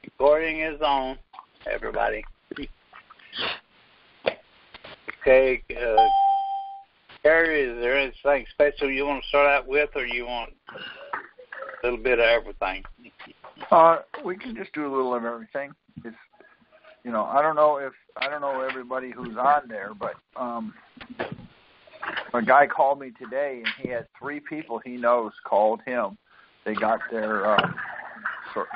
Recording is on, everybody. Okay, Carrie, is there anything special you want to start out with, or you want a little bit of everything? We can just do a little of everything. It's, I don't know everybody who's on there, but a guy called me today, and he had 3 people he knows called him. They got their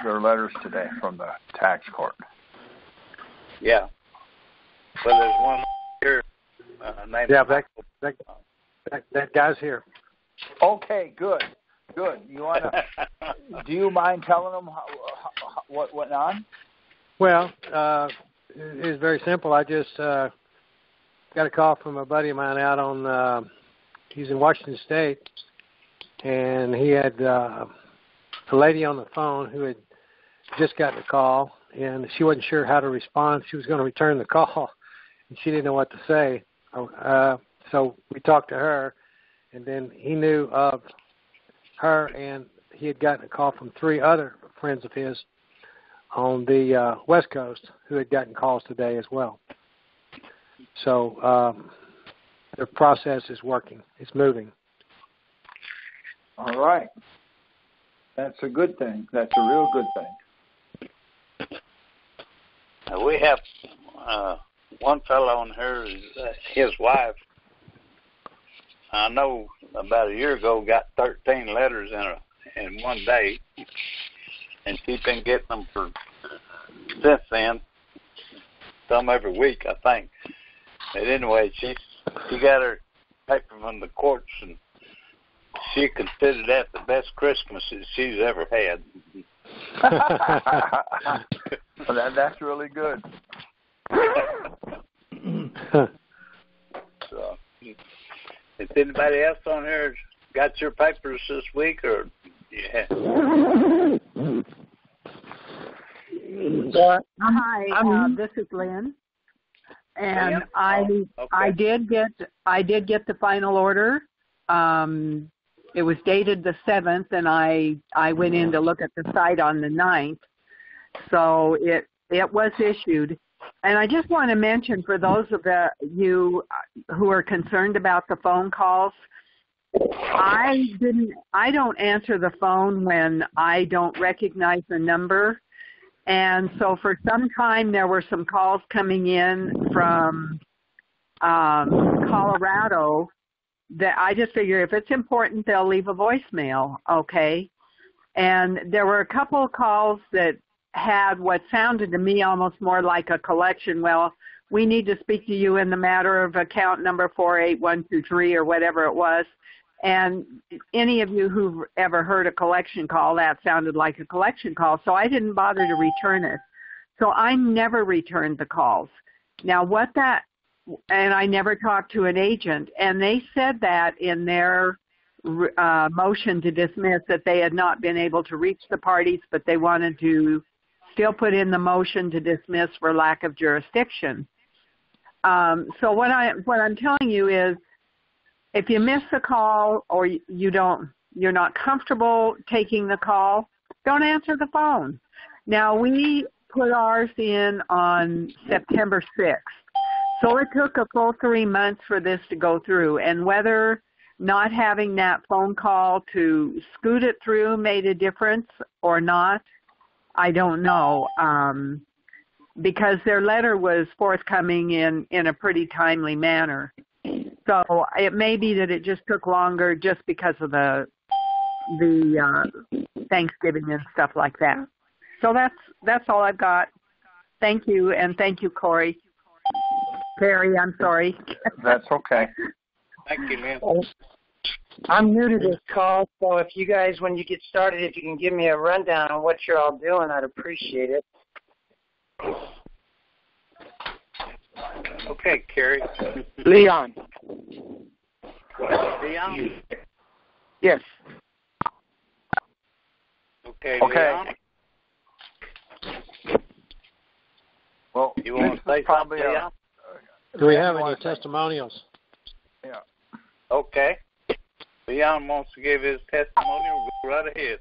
letters today from the tax court. Yeah. Well, there's one here named that guy's here. Okay, good. You wanna? Do you mind telling them what went on? Well, it's very simple. I just got a call from a buddy of mine out on. He's in Washington State, and he had a lady on the phone who had just gotten a call, and she wasn't sure how to respond. She was going to return the call, and she didn't know what to say. So we talked to her, and then he knew of her, and he had gotten a call from 3 other friends of his on the West Coast who had gotten calls today as well. So the process is working. It's moving. All right. That's a good thing. That's a real good thing. We have one fellow on here, his wife, I know about a year ago, got 13 letters in one day, and she's been getting them since then, some every week, I think. But anyway, she got her paper from the courts, and she considered that the best Christmas that she's ever had. Well, that's really good. So, has anybody else on here got your papers this week, or yeah? Hi, this is Lynn, and I did get the final order. It was dated the 7th, and I went in to look at the site on the 9th, so it was issued. And I just want to mention, for those of you who are concerned about the phone calls, I don't answer the phone when I don't recognize the number. And so for some time there were some calls coming in from Colorado that I just figure if it's important, they'll leave a voicemail, okay? And there were a couple of calls that had what sounded to me almost more like a collection. Well, we need to speak to you in the matter of account number 48123 or whatever it was. And any of you who've ever heard a collection call, that sounded like a collection call, so I didn't bother to return it. So I never returned the calls. Now and I never talked to an agent, and they said that in their motion to dismiss that they had not been able to reach the parties, but they wanted to still put in the motion to dismiss for lack of jurisdiction. So what I'm telling you is, if you miss the call or you're not comfortable taking the call, don't answer the phone. Now, we put ours in on September 6th, so it took a full 3 months for this to go through, and whether not having that phone call to scoot it through made a difference or not, I don't know, because their letter was forthcoming in a pretty timely manner. So it may be that it just took longer just because of the Thanksgiving and stuff like that. So that's all I've got. Thank you, and thank you, Corey. Perry, I'm sorry. That's okay. Thank you, Lynn. I'm new to this call, so if you guys, when you get started, if you can give me a rundown on what you're all doing, I'd appreciate it. Okay, Carrie. Leon. Leon? Yes. Okay, Okay. Leon? Well, You want to say something, Leon? Do we have any testimonials? Yeah. Okay. Leon wants to give his testimony. We'll go right ahead.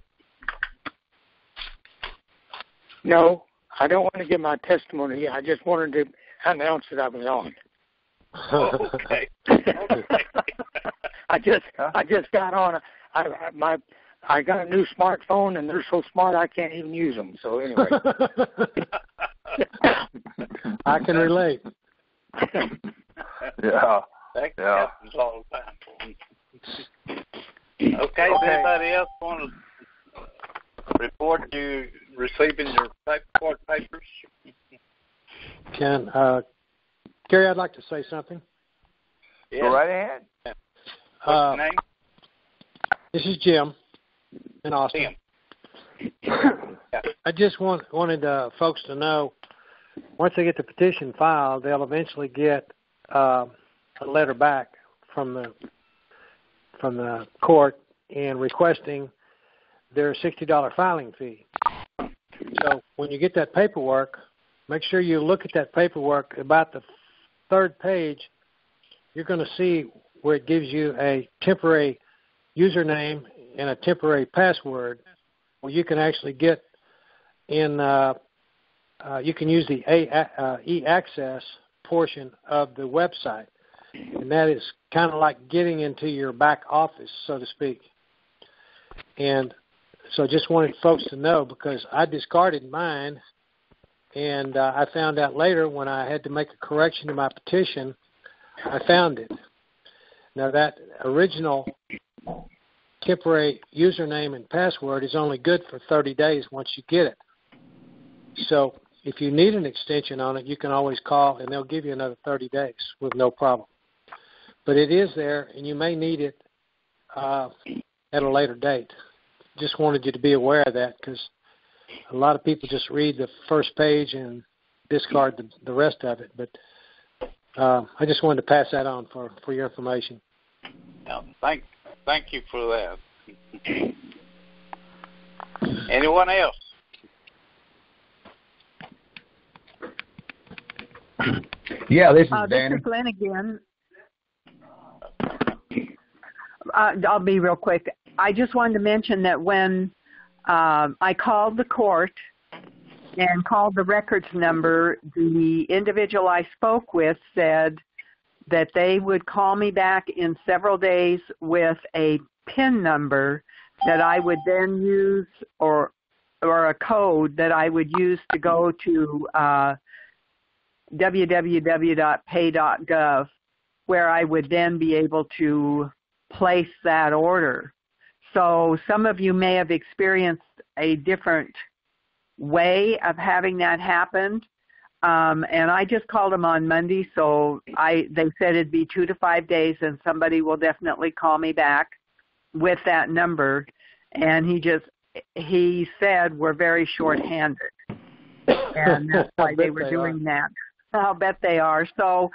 No, I don't want to give my testimony. I just wanted to announce that I was on. Okay. I just got on. I got a new smartphone, and they're so smart I can't even use them. So anyway, I can relate. Yeah. That Yeah. happens all the time. Okay. Does anybody else want to report you receiving your court papers? Gary, I'd like to say something. Yes. Go right ahead. What's your name? This is Jim in Austin. Tim. I just wanted folks to know, once they get the petition filed, they'll eventually get a letter back from the court and requesting their $60 filing fee. So when you get that paperwork, make sure you look at that paperwork. About the third page, you're going to see where it gives you a temporary username and a temporary password, where you can actually get in. You can use the e-access portion of the website, and that is kind of like getting into your back office, so to speak. And so just wanted folks to know, because I discarded mine, and I found out later when I had to make a correction to my petition, I found it. Now, that original temporary username and password is only good for 30 days once you get it. So if you need an extension on it, you can always call, and they'll give you another 30 days with no problem. But it is there, and you may need it at a later date. Just wanted you to be aware of that, because a lot of people just read the first page and discard the rest of it. But I just wanted to pass that on for your information. Thank you for that. Anyone else? Yeah, this is Danny. This is Lynn again. I'll be real quick. I just wanted to mention that when I called the court and called the records number, the individual I spoke with said that they would call me back in several days with a PIN number that I would then use, or a code that I would use to go to www.pay.gov, where I would then be able to place that order. So some of you may have experienced a different way of having that happen. And I just called them on Monday, so they said it'd be 2 to 5 days, and somebody will definitely call me back with that number. And he said we're very short-handed, and that's why they were doing that. I'll bet they are. So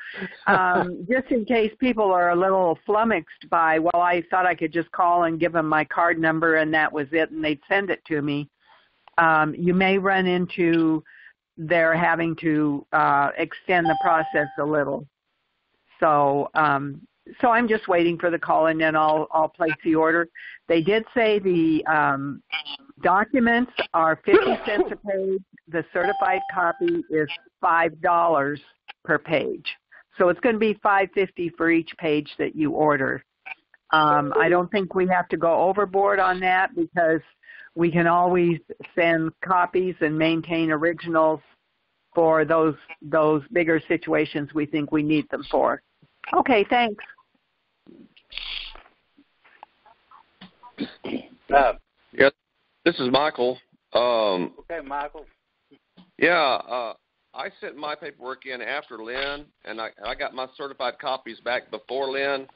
just in case people are a little flummoxed by, well, I thought I could just call and give them my card number and that was it, and they'd send it to me. You may run into their having to extend the process a little. So I'm just waiting for the call, and then I'll place the order. They did say the documents are 50 cents a page. The certified copy is $5 per page. So it's going to be $5.50 for each page that you order. I don't think we have to go overboard on that, because we can always send copies and maintain originals for those bigger situations we think we need them for. Okay, thanks. Yes, this is Michael. Okay, Michael. Yeah, I sent my paperwork in after Lynn, and I got my certified copies back before Lynn.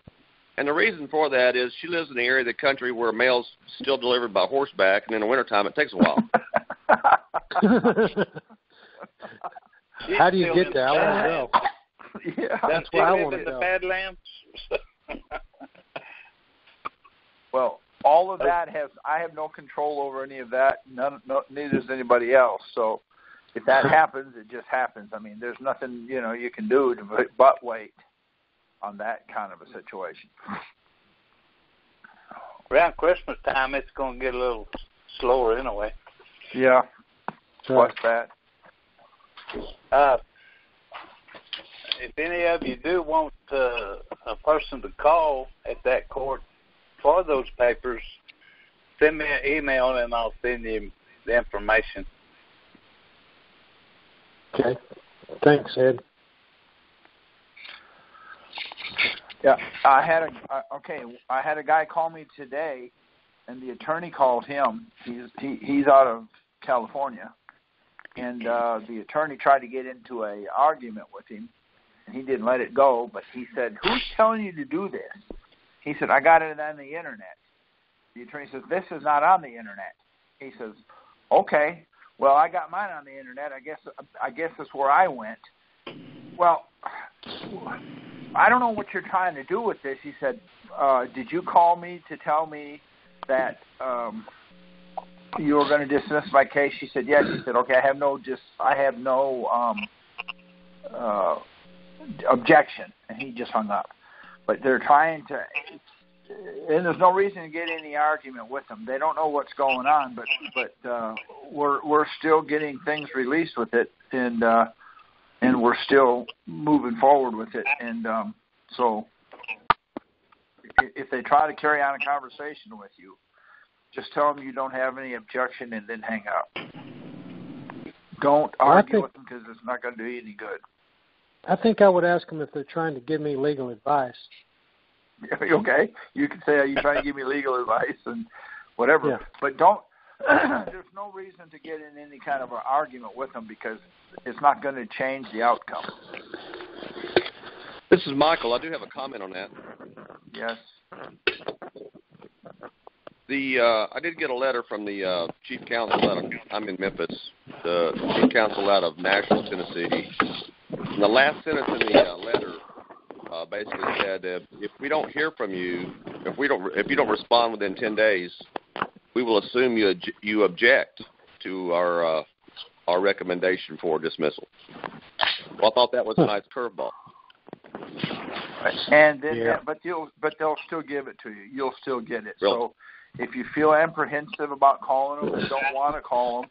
And the reason for that is she lives in the area of the country where mail's still delivered by horseback, and in the wintertime it takes a while. How do you get there? I want to know. Yeah. That's what I want to know. The Badlands? Well, all of that I have no control over any of that. Neither does anybody else. So if that happens, it just happens. I mean, there's nothing you can do but wait on that kind of a situation. Around Christmas time, it's going to get a little slower anyway. Yeah. What's that? If any of you do want a person to call at that court for those papers, send me an email and I'll send you the information. Okay. Thanks, Ed. Yeah, I had a guy call me today, and the attorney called him. He's out of California, and the attorney tried to get into a argument with him, and he didn't let it go. But he said, "Who's telling you to do this?" He said, "I got it on the internet." The attorney says, "This is not on the internet." He says, "Okay, well, I got mine on the internet. I guess that's where I went." Well, I don't know what you're trying to do with this. He said, "Did you call me to tell me that you were going to dismiss my case?" She said, "Yes." He said, "Okay, I have no objection," and he just hung up. But they're trying to, and there's no reason to get any argument with them. They don't know what's going on, but we're still getting things released with it, and we're still moving forward with it. And so if they try to carry on a conversation with you, just tell them you don't have any objection and then hang up. Don't argue with them because it's not going to do you any good. I think I would ask them if they're trying to give me legal advice. Okay. You can say, "Are you trying to give me legal advice?" and whatever. Yeah. But don't. There's no reason to get in any kind of an argument with them because it's not going to change the outcome. This is Michael. I do have a comment on that. Yes. I did get a letter from the chief counsel I'm in Memphis, the chief counsel out of Nashville, Tennessee. And the last sentence in the letter basically said, if we don't hear from you, if you don't respond within 10 days, we will assume you object to our recommendation for dismissal. Well, I thought that was a nice curveball. And then, but they'll still give it to you. You'll still get it. Really? So if you feel apprehensive about calling them, and don't want to call them,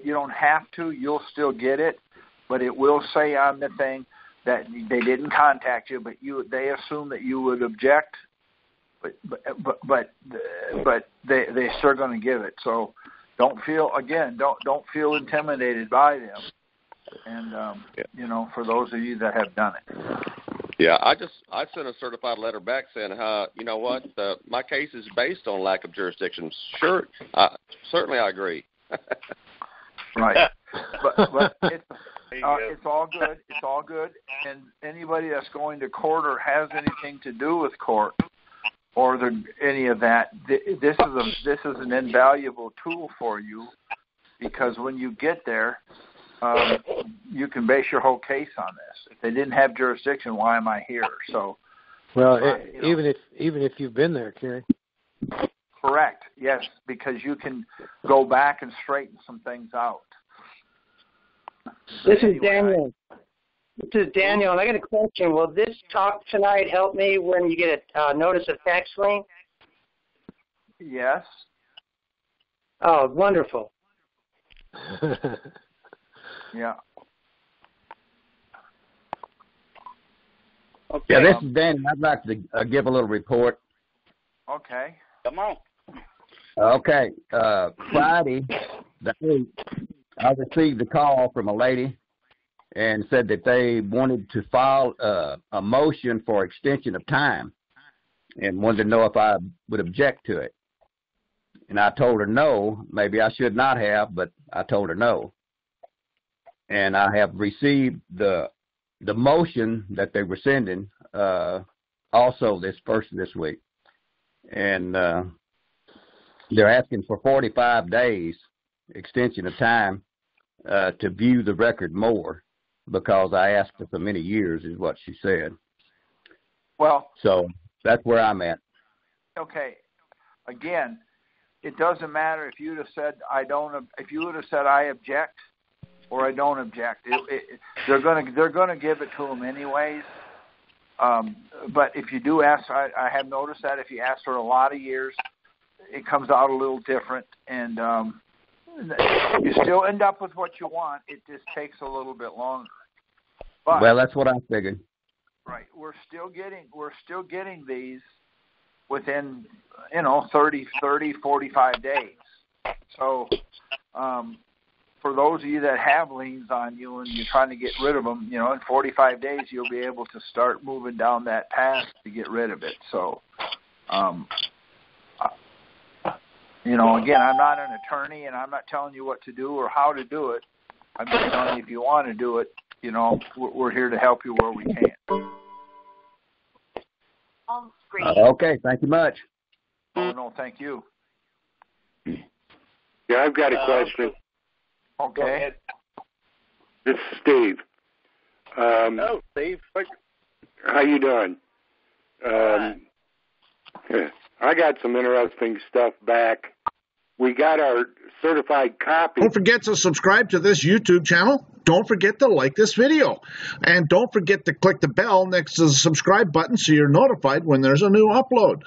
you don't have to. You'll still get it, but it will say on the thing that they didn't contact you, but they assume that you would object. But they're still going to give it. So don't feel intimidated by them. And for those of you that have done it. Yeah, I sent a certified letter back saying, you know what, my case is based on lack of jurisdiction. Sure, certainly I agree. Right, but it's all good. It's all good. And anybody that's going to court or has anything to do with court or any of that, this is an invaluable tool for you, because when you get there, you can base your whole case on this. If they didn't have jurisdiction, why am I here? So, even if you've been there, Kerry. Correct. Yes, because you can go back and straighten some things out. This is Daniel. This is Daniel, and I got a question. Will this talk tonight help me when you get a notice of tax lien? Yes. Oh, wonderful. Yeah. Okay. Yeah, this is Danny. I'd like to give a little report. Okay. Come on. Okay. Friday, the 8th, I received a call from a lady and said that they wanted to file a motion for extension of time and wanted to know if I would object to it. And I told her no. Maybe I should not have, but I told her no. And I have received the motion that they were sending also this week. And they're asking for 45 days extension of time to view the record more, because I asked for so many years, is what she said. Well, so that's where I'm at. Okay. Again, it doesn't matter if you'd have said if you would have said I object or I don't object. They're gonna give it to them anyways. But if you do ask, I have noticed that if you ask for a lot of years, it comes out a little different, and you still end up with what you want. It just takes a little bit longer. But, well, that's what I figured. Right. We're still getting these within, 30, 45 days. So, for those of you that have liens on you and you're trying to get rid of them, in 45 days you'll be able to start moving down that path to get rid of it. So, again, I'm not an attorney and I'm not telling you what to do or how to do it. I'm just telling you if you want to do it, we're here to help you where we can. Okay, thank you much. Oh, no, thank you. Yeah, I've got a question. Okay. This is Steve. Steve. How you doing? I got some interesting stuff back. We got our certified copy. Don't forget to subscribe to this YouTube channel. Don't forget to like this video. And don't forget to click the bell next to the subscribe button so you're notified when there's a new upload.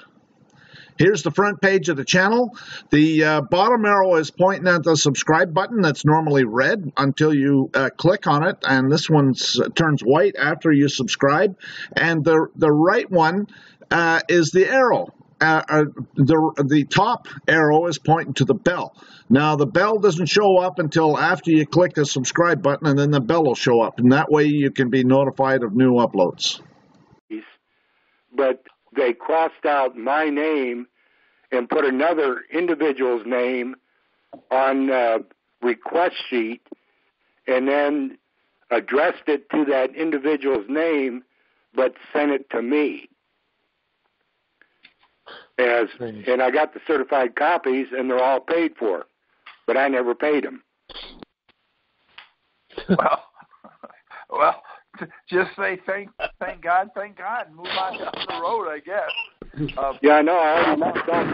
Here's the front page of the channel. The bottom arrow is pointing at the subscribe button that's normally red until you click on it, and this one turns white after you subscribe. And the right one is the arrow. The top arrow is pointing to the bell. Now, the bell doesn't show up until after you click the subscribe button, and then the bell will show up. And that way you can be notified of new uploads. But they crossed out my name and put another individual's name on the request sheet and then addressed it to that individual's name but sent it to me. And I got the certified copies, and they're all paid for, but I never paid them. Well, just say thank God, and move on down the road, I guess. Yeah, I know. I already moved on.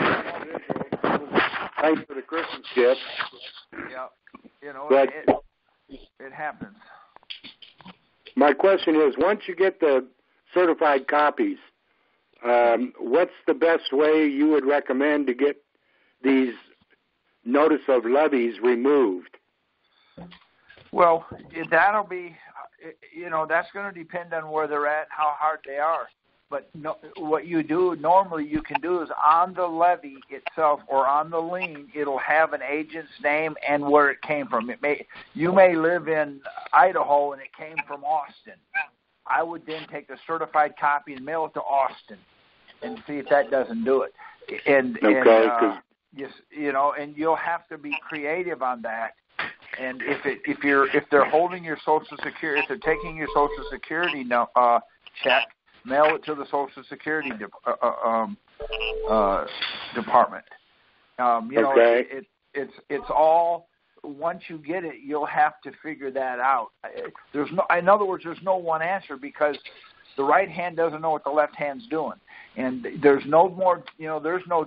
Thanks for the Christmas gift. Yeah, but it happens. My question is, once you get the certified copies, what's the best way you would recommend to get these notice of levies removed? Well, that'll be, that's going to depend on where they're at, how hard they are. But what you do, normally you can do is on the levy itself or on the lien, it'll have an agent's name and where it came from. You may live in Idaho and it came from Austin. I would then take the certified copy and mail it to Austin and see if that doesn't do it. And you'll have to be creative on that. And if they're holding your Social Security, if they're taking your Social Security check, mail it to the Social Security department. It's all, once you get it, you'll have to figure that out. In other words, there's no one answer because the right hand doesn't know what the left hand's doing. And there's no more, there's no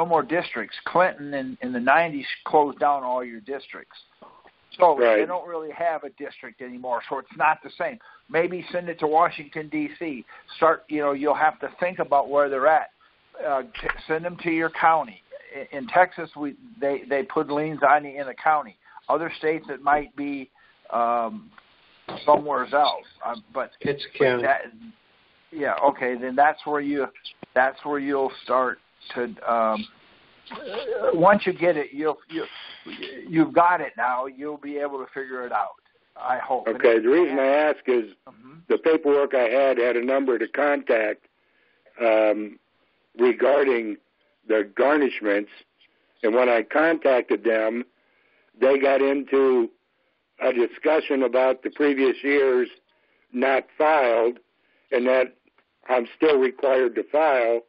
more districts. Clinton in the 90s closed down all your districts. So They don't really have a district anymore, so it's not the same. Maybe send it to Washington, D.C. You'll have to think about where they're at. Send them to your county. In Texas, they put liens on you in a county. Other states, it might be somewhere else. But it's a county. Then that's where you'll start to. Once you get it, you've got it now. You'll be able to figure it out, I hope. Okay, the reason I ask is the paperwork I had a number to contact regarding the garnishments, and when I contacted them, they got into a discussion about the previous years not filed, and that I'm still required to file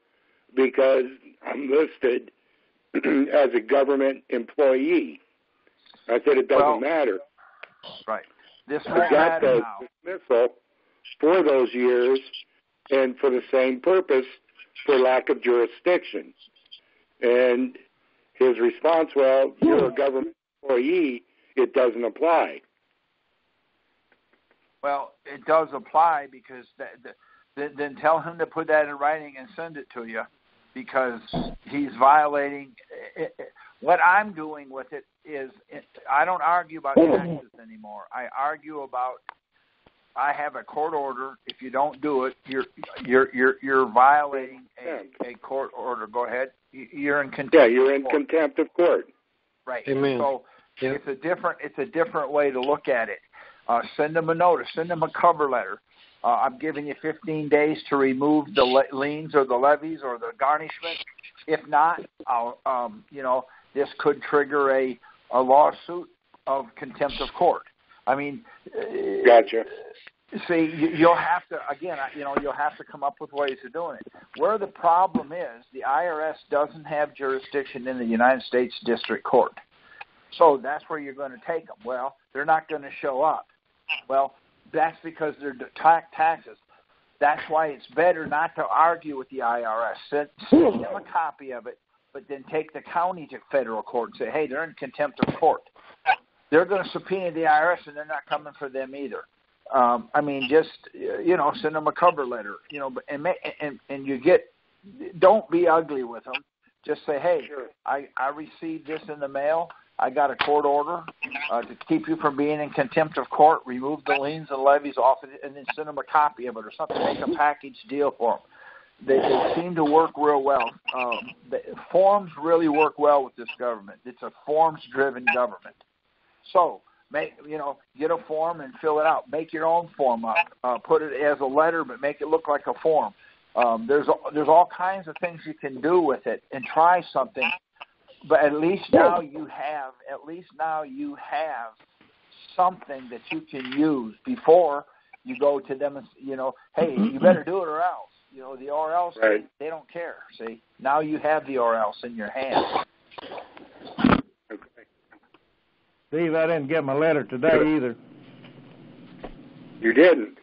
because I'm listed as a government employee. I said it doesn't matter. Right. This I got the dismissal for those years and for the same purpose, for lack of jurisdiction. And his response, well, you're a government employee, it doesn't apply. Well, it does apply because then tell him to put that in writing and send it to you, because he's violating. what I'm doing with it is I don't argue about taxes anymore. I argue about I have a court order. If you don't do it, you're violating a court order. Go ahead. You're in contempt. Yeah, you're in contempt of court. Right. Amen. So it's a different way to look at it. Send them a notice. Send them a cover letter. I'm giving you 15 days to remove the liens or the levies or the garnishment. If not, this could trigger a lawsuit of contempt of court. I mean, gotcha. See, you'll have to you'll have to come up with ways of doing it. Where the problem is, the IRS doesn't have jurisdiction in the United States District Court, so that's where you're going to take them. Well, they're not going to show up. Well, that's because they're taxes. That's why it's better not to argue with the IRS. Send them a copy of it, but then take the county to federal court and say, hey, they're in contempt of court. They're going to subpoena the IRS, and they're not coming for them either. Just send them a cover letter, and you don't be ugly with them. Just say, hey, I received this in the mail. I got a court order to keep you from being in contempt of court. Remove the liens and levies off it, and then send them a copy of it or something. Make a package deal for them. They seem to work real well. The forms really work well with this government. It's a forms-driven government. So get a form and fill it out. Make your own form up. Put it as a letter, but make it look like a form. There's all kinds of things you can do with it and try something. But at least now you have something that you can use before you go to them and hey, you better do it or else. The or else right. They don't care. See, now you have the or else in your hand. Steve, I didn't get my letter today either. You didn't?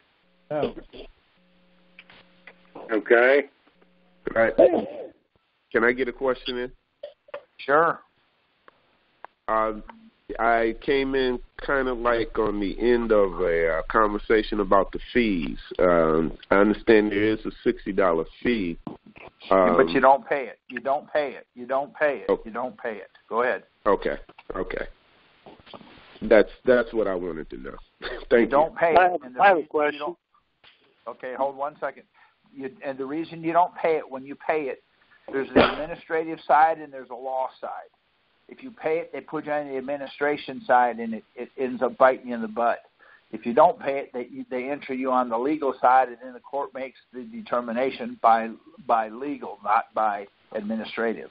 No. Okay. Right. Can I get a question in? Sure. I came in kind of like on the end of a conversation about the fees. I understand there is a $60 fee. But you don't pay it. You don't pay it. You don't pay it. You don't pay it. Go ahead. Okay. That's what I wanted to know. Thank you. Don't pay it. I have a question. Okay, hold 1 second. And the reason you don't pay it, when you pay it, there's an administrative side and there's a law side. If you pay it, they put you on the administration side, and it ends up biting you in the butt. If you don't pay it, they enter you on the legal side, and then the court makes the determination by legal, not by administrative.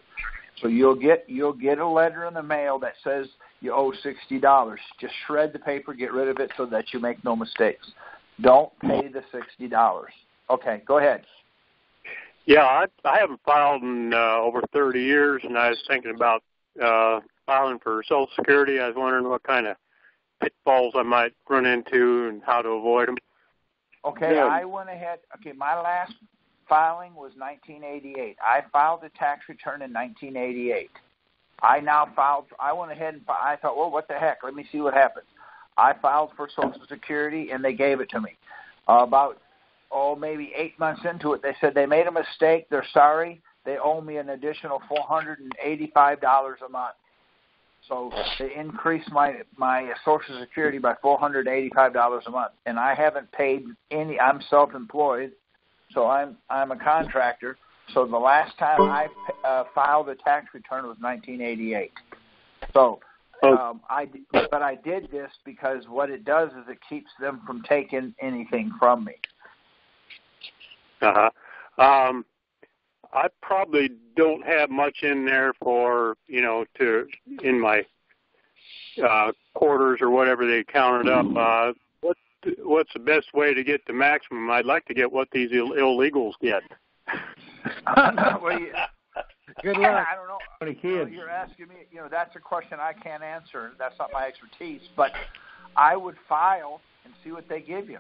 So you'll get a letter in the mail that says you owe $60. Just shred the paper, get rid of it so that you make no mistakes. Don't pay the $60. Okay, go ahead. Yeah, I haven't filed in over 30 years, and I was thinking about filing for Social Security. I was wondering what kind of pitfalls I might run into and how to avoid them. Okay, yeah. I went ahead. Okay, my last filing was 1988. I filed a tax return in 1988. I went ahead and I thought, well, what the heck? Let me see what happens. I filed for Social Security, and they gave it to me. Maybe 8 months into it, they said they made a mistake. They're sorry. They owe me an additional $485 a month. So they increased my Social Security by $485 a month, and I haven't paid any. I'm self-employed, so I'm a contractor. So the last time I filed a tax return was 1988. So I did this because what it does is it keeps them from taking anything from me. I probably don't have much in there for, in my quarters or whatever they counted up. What's the best way to get the maximum? I'd like to get what these illegals get. Good luck. I don't know. You're asking me, that's a question I can't answer. That's not my expertise. But I would file and see what they give you.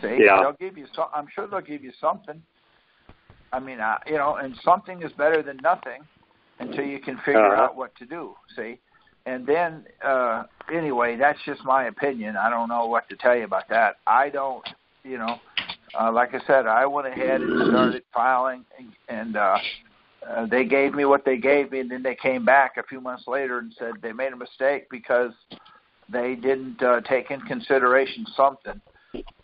See, yeah. They'll give you. I'm sure they'll give you something. I mean, and something is better than nothing until you can figure out what to do. See, and then anyway, that's just my opinion. I don't know what to tell you about that. I don't, like I said, I went ahead and started filing, and they gave me what they gave me, and then they came back a few months later and said they made a mistake because they didn't take in consideration something,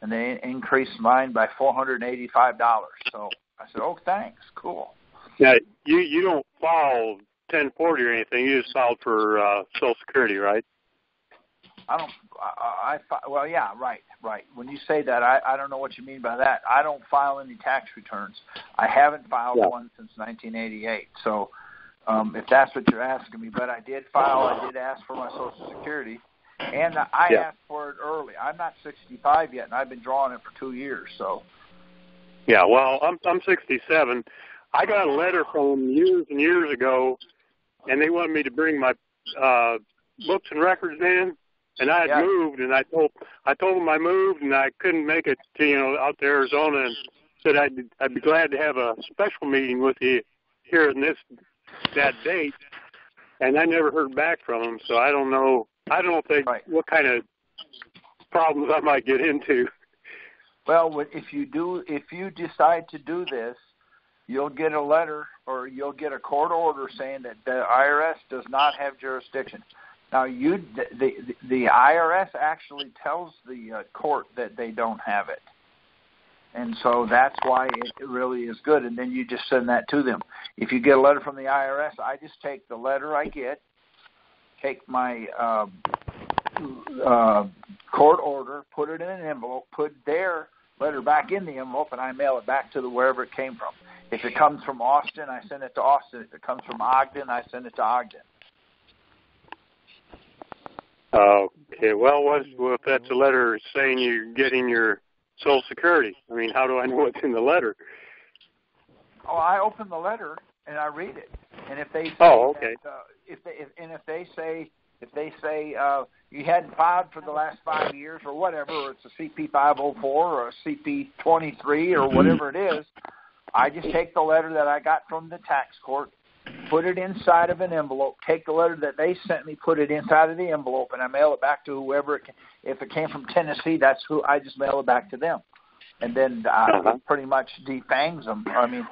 and they increased mine by $485. So I said, "Oh, thanks, cool." Now, you don't file 1040 or anything. You just filed for Social Security, right? I don't. Well, yeah, right. When you say that, I don't know what you mean by that. I don't file any tax returns. I haven't filed one since 1988. So, if that's what you're asking me, but I did file. I did ask for my Social Security, and I asked for it early. I'm not 65 yet, and I've been drawing it for 2 years. So. Yeah. Well, I'm 67. I got a letter from them years and years ago, and they wanted me to bring my books and records in. And I had moved, and I told them I moved, and I couldn't make it to out to Arizona, and said I'd be glad to have a special meeting with you here in that date. And I never heard back from them, so I don't know what kind of problems I might get into. Well, if you decide to do this, you'll get a letter or you'll get a court order saying that the IRS does not have jurisdiction. Now, the IRS actually tells the court that they don't have it. And so that's why it really is good. And then you just send that to them. If you get a letter from the IRS, I just take the letter I get, take my court order, put it in an envelope, put their letter back in the envelope, and I mail it back to wherever it came from. If it comes from Austin, I send it to Austin. If it comes from Ogden, I send it to Ogden. Okay, well, if that's a letter saying you're getting your Social Security, I mean, how do I know what's in the letter? Oh, I open the letter and I read it, and if they say if they say you hadn't filed for the last 5 years or whatever, or it's a CP 504 or a CP 23 or whatever it is, I just take the letter that I got from the tax court, put it inside of an envelope, take the letter that they sent me, put it inside of the envelope, and I mail it back to whoever if it came from Tennessee, that's who I just mail it back to them. And then it pretty much defangs them. I mean,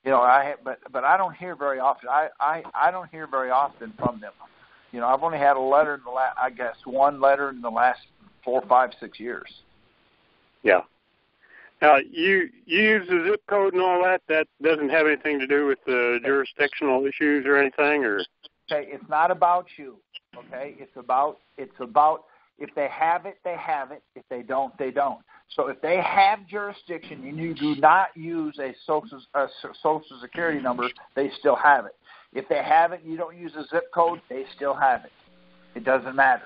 but I don't hear very often. I don't hear very often from them. I've only had a letter in one letter in the last 4, 5, 6 years. Yeah. Now, you use the zip code and all that. That doesn't have anything to do with the jurisdictional issues or anything, or? Okay, it's not about you. Okay, it's about if they have it, they have it. If they don't, they don't. So if they have jurisdiction and you do not use a social security number, they still have it. If they have it and you don't use a zip code, they still have it. It doesn't matter.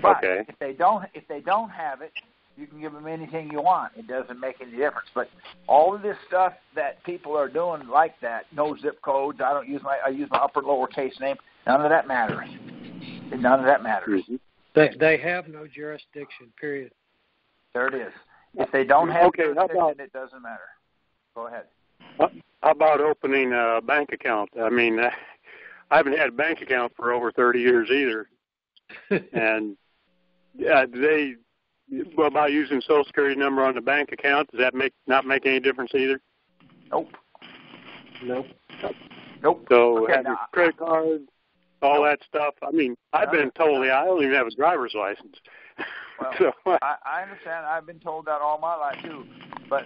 But if they don't have it, you can give them anything you want. It doesn't make any difference. But all of this stuff that people are doing like that, no zip codes, I use my upper lowercase name. None of that matters. None of that matters. They have no jurisdiction. Period. There it is. If they don't have jurisdiction, it doesn't matter. Go ahead. How about opening a bank account? I mean, I haven't had a bank account for over 30 years either. And what about using Social Security number on the bank account? Does that not make any difference either? Nope. So have your credit card, all that stuff. I mean, I've been told I don't even have a driver's license. Well, I understand. I've been told that all my life too. But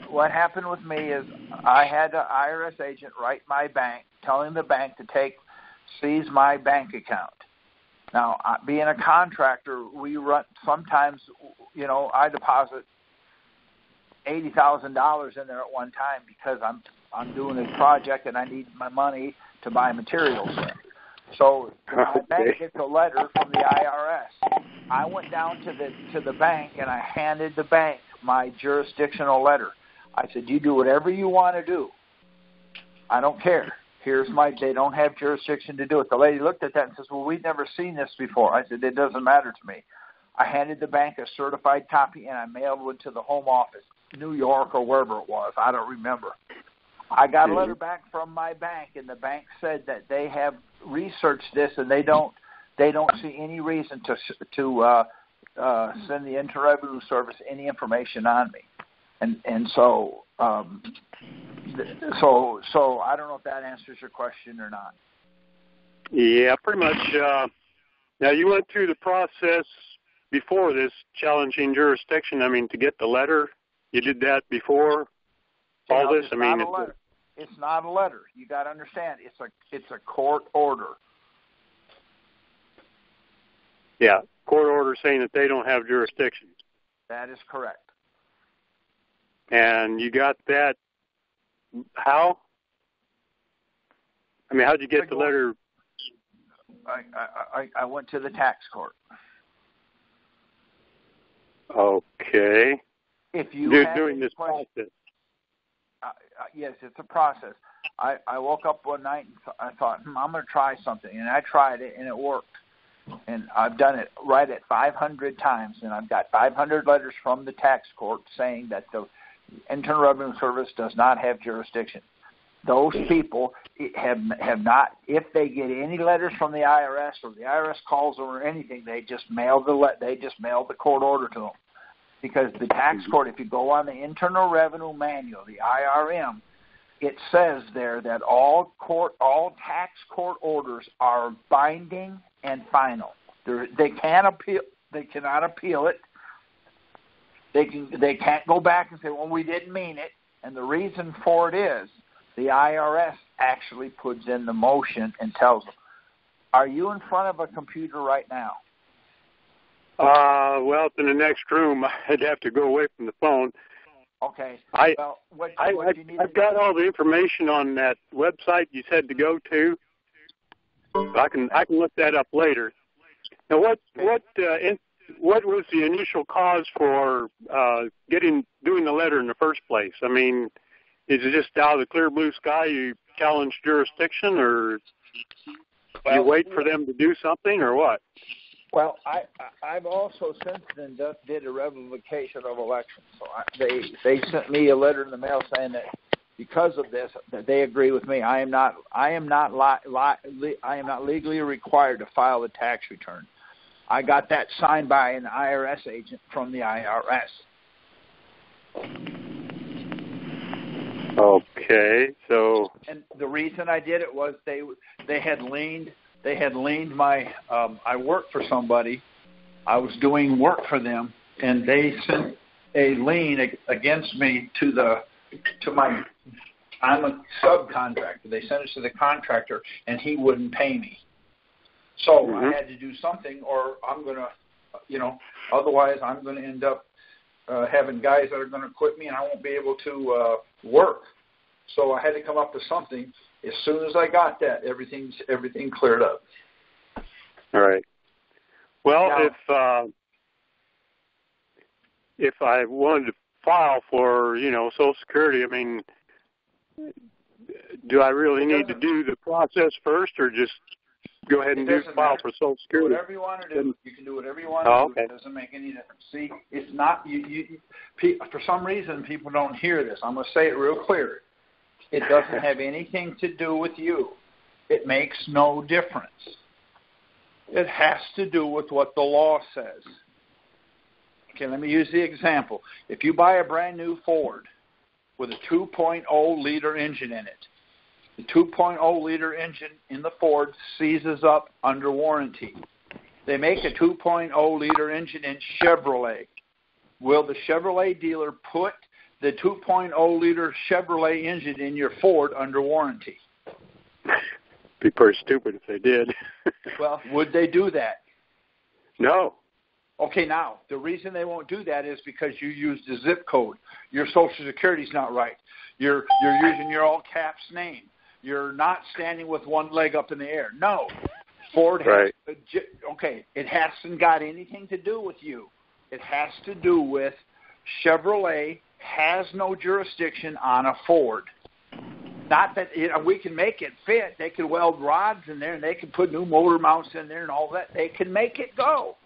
what happened with me is I had an IRS agent write my bank, telling the bank to seize my bank account. Now, being a contractor, we run sometimes. I deposit $80,000 in there at one time because I'm doing a project and I need my money to buy materials. So my bank gets a letter from the IRS. I went down to the bank and I handed the bank my jurisdictional letter. I said, "You do whatever you want to do. I don't care. They don't have jurisdiction to do it." The lady looked at that and says, "Well, we've never seen this before." I said, "It doesn't matter to me." I handed the bank a certified copy and I mailed it to the home office, New York or wherever it was. I don't remember. I got a letter back from my bank, and the bank said that they have researched this and they don't see any reason to send the Internal Revenue Service any information on me. And so So I don't know if that answers your question or not. Yeah, pretty much. Now, you went through the process before this challenging jurisdiction. I mean, to get the letter, you did that before all this. I mean, it's not a letter. You got to understand, it's a court order. Yeah, court order saying that they don't have jurisdiction. That is correct. And you got that. How? I mean, how did you get the letter? I went to the tax court. Okay. If you doing this process. Yes, it's a process. I woke up one night and I thought, I'm going to try something, and I tried it, and it worked. And I've done it right at 500 times, and I've got 500 letters from the tax court saying that the Internal Revenue Service does not have jurisdiction. Those people have not. If they get any letters from the IRS or the IRS calls them or anything, they just mail the court order to them. Because the tax court, if you go on the Internal Revenue Manual, the IRM, it says there that all tax court orders are binding and final. They cannot appeal it. They can't go back and say, well, we didn't mean it. And the reason for it is the IRS actually puts in the motion and tells them, are you in front of a computer right now? Well, it's in the next room. I'd have to go away from the phone. Okay. I've got all the information on that website you said to go to. I can look that up later. Now, what was the initial cause for doing the letter in the first place? I mean, is it just out of the clear blue sky you challenge jurisdiction, or you wait for them to do something, or what? Well, I've also since then did a revocation of elections. So they sent me a letter in the mail saying that because of this, that they agree with me. I am not legally required to file a tax return. I got that signed by an IRS agent from the IRS. Okay, so. And the reason I did it was they had leaned my. I worked for somebody. I was doing work for them, and they sent a lien against me to my. I'm a subcontractor. They sent it to the contractor, and he wouldn't pay me. So I had to do something, or I'm gonna, otherwise I'm gonna end up having guys that are gonna quit me, and I won't be able to work. So I had to come up with something. As soon as I got that, everything cleared up. All right. Well, now, if I wanted to file for, Social Security, I mean, do I really need to do the process first, or just go ahead and file for Social Security? Whatever you want to do, you can do whatever you want to do. It doesn't make any difference. See, it's not for some reason people don't hear this. I'm going to say it real clear. It doesn't have anything to do with you. It makes no difference. It has to do with what the law says. Okay, let me use the example. If you buy a brand new Ford with a 2.0 liter engine in it, the 2.0 liter engine in the Ford seizes up under warranty. They make a 2.0 liter engine in Chevrolet. Will the Chevrolet dealer put the 2.0 liter Chevrolet engine in your Ford under warranty? Be pretty stupid if they did. Well, would they do that? No. Okay, now, the reason they won't do that is because you used the zip code. Your Social Security's not right. You're using your all caps name. You're not standing with one leg up in the air. No. Ford has, okay, it hasn't got anything to do with you. It has to do with Chevrolet has no jurisdiction on a Ford. Not that we can make it fit. They can weld rods in there, and they can put new motor mounts in there and all that. They can make it go.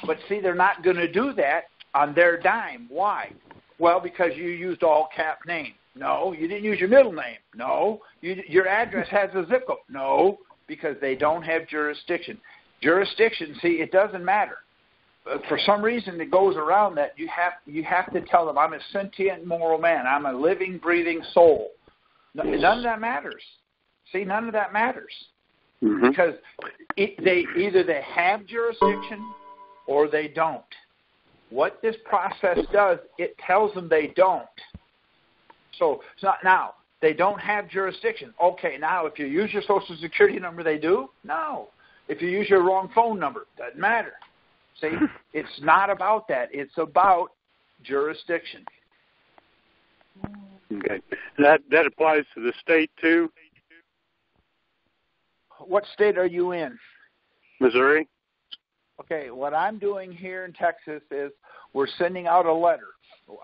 But, see, they're not going to do that on their dime. Why? Well, because you used all-cap name. No, you didn't use your middle name. No, your address has a zip code. No, because they don't have jurisdiction. Jurisdiction, see, it doesn't matter. For some reason, it goes around that you have to tell them, I'm a sentient moral man. I'm a living, breathing soul. None of that matters. See, none of that matters. Mm-hmm. Because they have jurisdiction or they don't. What this process does, it tells them they don't. So now, they don't have jurisdiction. Okay, now if you use your Social Security number, they do? No. If you use your wrong phone number, doesn't matter. See, it's not about that. It's about jurisdiction. Okay. That applies to the state, too? What state are you in? Missouri. Okay, what I'm doing here in Texas is we're sending out a letter.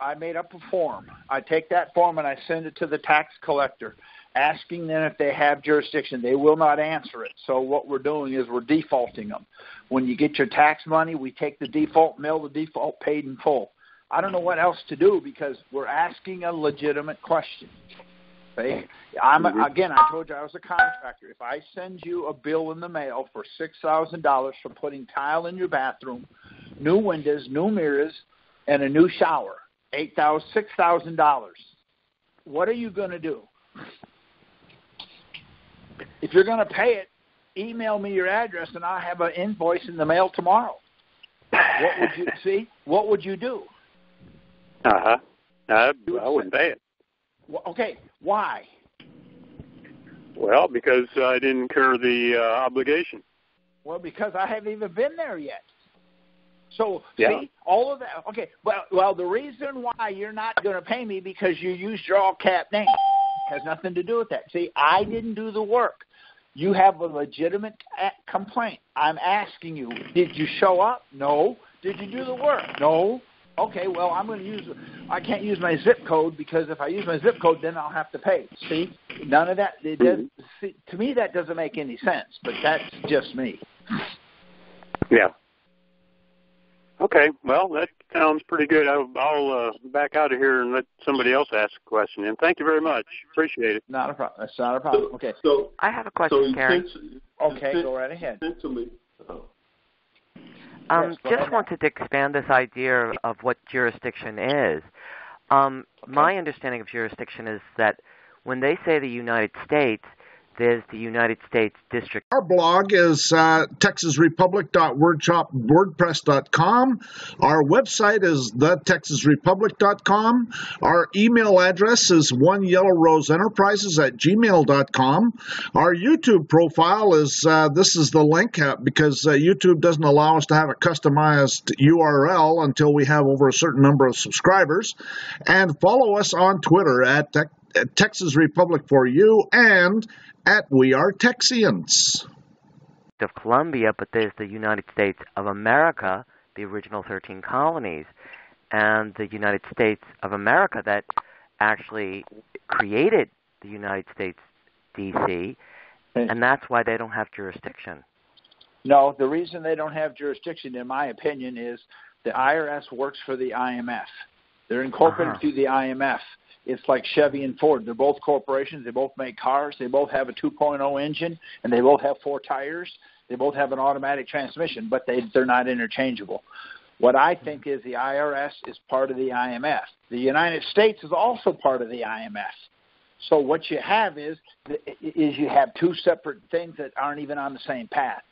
I made up a form. I take that form and I send it to the tax collector, asking them if they have jurisdiction. They will not answer it. So what we're doing is we're defaulting them. When you get your tax money, we take the default, mail the default, paid in full. I don't know what else to do because we're asking a legitimate question. Okay? Again, I told you I was a contractor. If I send you a bill in the mail for $6,000 for putting tile in your bathroom, new windows, new mirrors, and a new shower, $6,000, what are you going to do? If you're going to pay it, email me your address and I'll have an invoice in the mail tomorrow. What would you do? Uh-huh. I wouldn't pay it. Okay, why? Well, because I didn't incur the obligation. Well, because I haven't even been there yet. So, yeah. See, all of that. Okay, well, the reason why you're not going to pay me because you used your all-cap name has nothing to do with that. See, I didn't do the work. You have a legitimate complaint. I'm asking you, did you show up? No. Did you do the work? No. Okay, well, I can't use my zip code because if I use my zip code, then I'll have to pay. See, none of that. To me, that doesn't make any sense, but that's just me. Yeah. Okay, well, that sounds pretty good. I'll back out of here and let somebody else ask a question. And thank you very much. Appreciate it. Not a problem. That's not a problem. Okay. So I have a question, Karen. Okay, go right ahead. Just wanted to expand this idea of what jurisdiction is. My understanding of jurisdiction is that when they say the United States, there's the United States District. Our blog is texasrepublic.wordpress.com. Our website is thetexasrepublic.com. Our email address is oneyellowroseenterprises@gmail.com. Our YouTube profile is, this is the link because YouTube doesn't allow us to have a customized URL until we have over a certain number of subscribers. And follow us on Twitter at Texas Republic for You and at We Are Texians. Of Columbia, but there's the United States of America, the original 13 colonies, and the United States of America that actually created the United States D.C., and that's why they don't have jurisdiction. No, the reason they don't have jurisdiction, in my opinion, is the IRS works for the IMF. They're incorporated through the IMF. It's like Chevy and Ford. They're both corporations. They both make cars. They both have a 2.0 engine, and they both have 4 tires. They both have an automatic transmission, but they're not interchangeable. What I think is the IRS is part of the IMF. The United States is also part of the IMF. So what you have is you have 2 separate things that aren't even on the same path.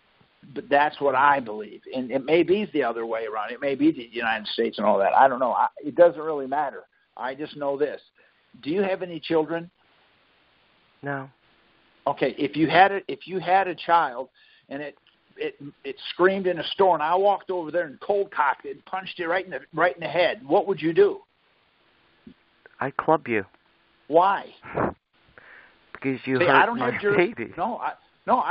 But that's what I believe. And it may be the other way around. It may be the United States and all that. I don't know. It doesn't really matter. I just know this. Do you have any children? No. Okay, if you had a child and it screamed in a store and I walked over there and cold cocked it and punched it right in the head, what would you do? I'd club you. Why? Because you hurt my baby. No, I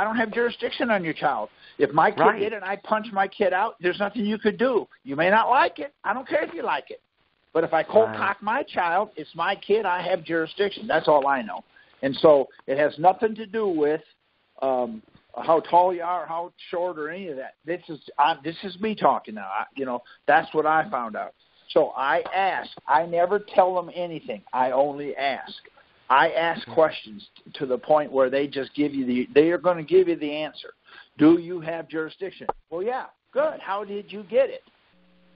don't have jurisdiction on your child. If my kid did it and I punch my kid out, there's nothing you could do. You may not like it. I don't care if you like it. But if I cold cock my child, it's my kid. I have jurisdiction. That's all I know. And so it has nothing to do with how tall you are, or how short, or any of that. This is me talking now. That's what I found out. So I ask. I never tell them anything. I only ask. I ask questions to the point where they just give you they are going to give you the answer. Do you have jurisdiction? Well, yeah. Good. How did you get it?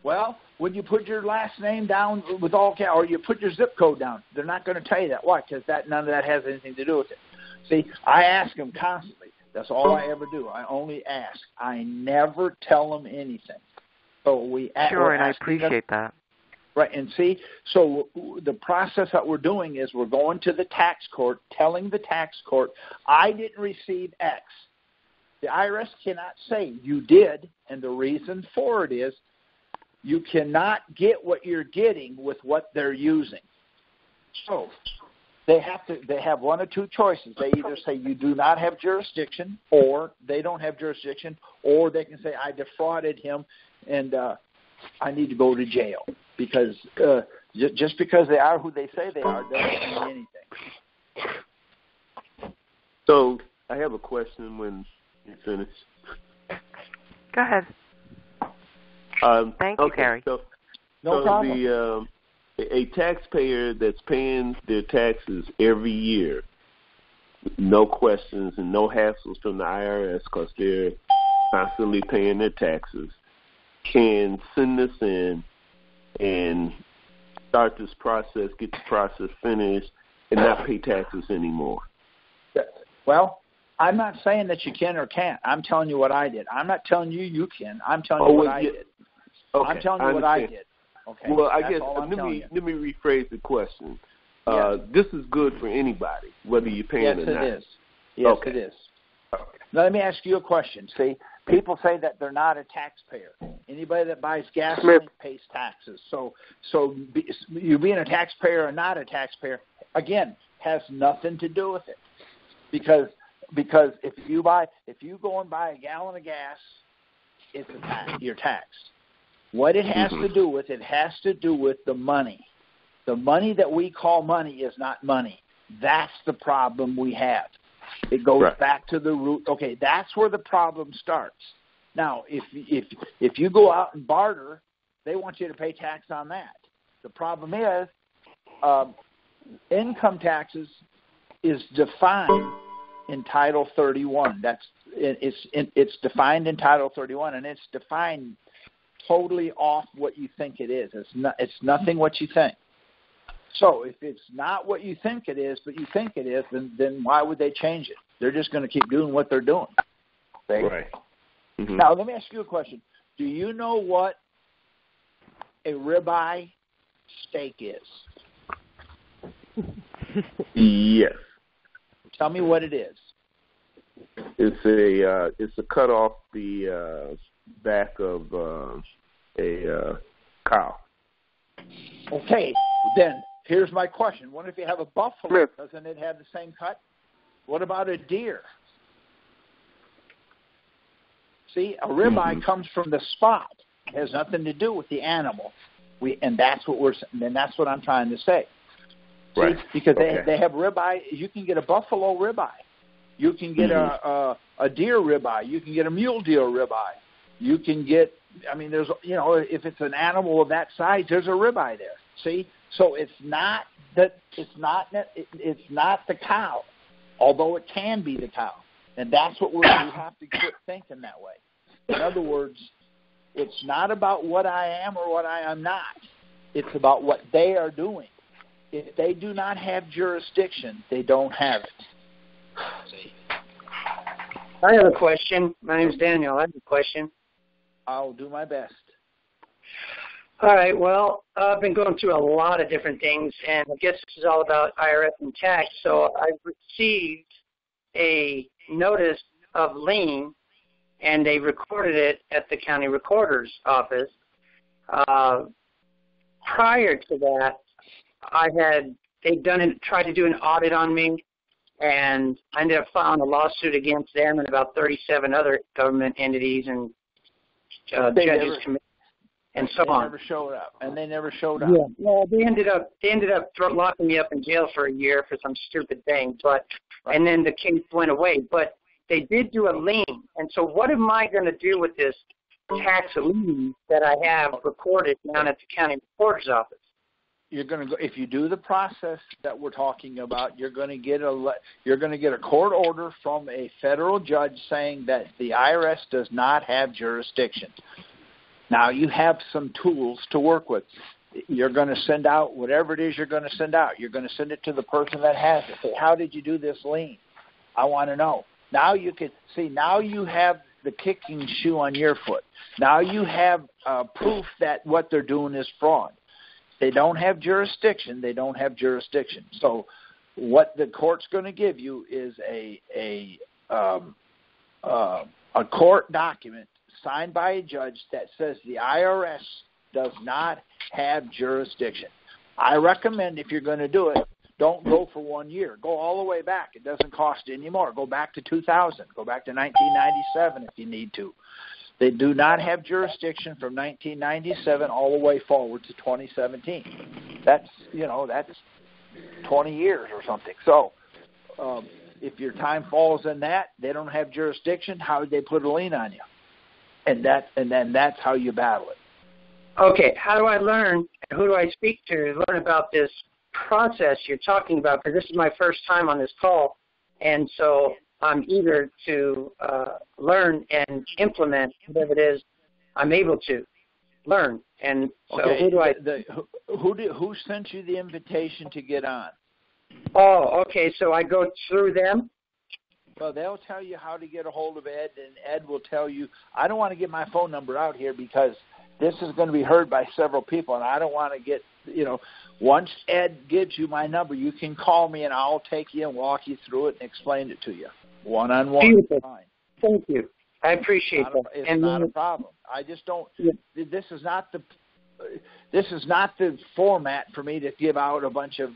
Well, when you put your last name down with all caps, or you put your zip code down, they're not going to tell you that. Why? Because none of that has anything to do with it. See, I ask them constantly. That's all I ever do. I only ask. I never tell them anything. So Sure, and I appreciate that. Right, and see, so the process that we're doing is we're going to the tax court, telling the tax court, I didn't receive X. The IRS cannot say you did, and the reason for it is you cannot get what you're getting with what they're using. So they have one or two choices. They either say you do not have jurisdiction, or they don't have jurisdiction, or they can say I defrauded him and I need to go to jail. Because just because they are who they say they are doesn't mean anything. So I have a question when you finish. Go ahead. Thank you, Gary. No problem. A taxpayer that's paying their taxes every year, no questions and no hassles from the IRS because they're constantly paying their taxes, can send this in and start this process, get the process finished, and not pay taxes anymore. Well, I'm not saying that you can or can't. I'm telling you what I did. I'm not telling you you can. I'm telling you what I did. Okay, I'm telling you what I did. Okay. Well, I guess let me rephrase the question. Yes. This is good for anybody, whether you're paying or not. Yes, it is. Yes, it is. Okay. Now, let me ask you a question. See, people say that they're not a taxpayer. Anybody that buys gasoline pays taxes. So you being a taxpayer or not a taxpayer, again, has nothing to do with it. Because if you go and buy a gallon of gas, it's a tax. You're taxed. What it has to do with, it has to do with the money. The money that we call money is not money. That's the problem we have. It goes back to the root. Okay, that's where the problem starts. Now, if you go out and barter, they want you to pay tax on that. The problem is income taxes is defined in Title 31. It's defined in Title 31, and it's defined totally off what you think it is. It's nothing what you think. So if it's not what you think it is, but you think it is, then why would they change it? They're just going to keep doing what they're doing. See? Right. Mm-hmm. Now, let me ask you a question. Do you know what a ribeye steak is? Yes. Tell me what it is. It's a cut off the back of a cow. Okay, then here's my question. What if you have a buffalo? Doesn't it have the same cut? What about a deer? See, a ribeye comes from the spot. It has nothing to do with the animal. That's what I'm trying to say. Right. See, because they have ribeye. You can get a buffalo ribeye. You can get a deer ribeye. You can get a mule deer ribeye. You can get. I mean, there's if it's an animal of that size, there's a ribeye there. See, so it's not the cow, although it can be the cow, and that's what we have to quit thinking that way. In other words, it's not about what I am or what I am not. It's about what they are doing. If they do not have jurisdiction, they don't have it. I have a question. My name's Daniel. I have a question. I'll do my best. All right. Well, I've been going through a lot of different things, and I guess this is all about IRS and tax. So I received a notice of lien, and they recorded it at the county recorder's office. Prior to that, they'd tried to do an audit on me, and I ended up filing a lawsuit against them and about 37 other government entities and judges, committees, and so on. They never showed up. Yeah. Well, they ended up locking me up in jail for a year for some stupid thing, and then the case went away. But they did do a lien, and so what am I going to do with this tax lien that I have recorded down at the county recorder's office? You're going to go, if you do the process that we're talking about, you're going to get a court order from a federal judge saying that the IRS does not have jurisdiction. Now you have some tools to work with. You're going to send out whatever it is you're going to send out. You're going to send it to the person that has it. Say, how did you do this lien? I want to know. Now you can see, now you have the kicking shoe on your foot. Now you have proof that what they're doing is fraud. They don't have jurisdiction. They don't have jurisdiction. So what the court's going to give you is a court document signed by a judge that says the IRS does not have jurisdiction. I recommend if you're going to do it, don't go for 1 year. Go all the way back. It doesn't cost you any more. Go back to 2000. Go back to 1997 if you need to. They do not have jurisdiction from 1997 all the way forward to 2017. That's 20 years or something. So if your time falls in that, they don't have jurisdiction. How would they put a lien on you? And then that's how you battle it. Okay, how do I learn? Who do I speak to learn about this process you're talking about? Because this is my first time on this call, and so I'm eager to learn and implement whatever it is I'm able to learn. And so, okay, who do I? Who sent you the invitation to get on? Oh, okay. So I go through them. Well, they'll tell you how to get a hold of Ed, and Ed will tell you. I don't want to get my phone number out here because this is going to be heard by several people, and I don't want to get, once Ed gives you my number, you can call me, and I'll take you and walk you through it and explain it to you one-on-one. Beautiful. Fine. Thank you. I appreciate that. It's not a problem. I just don't. Yeah. This is not the format for me to give out a bunch of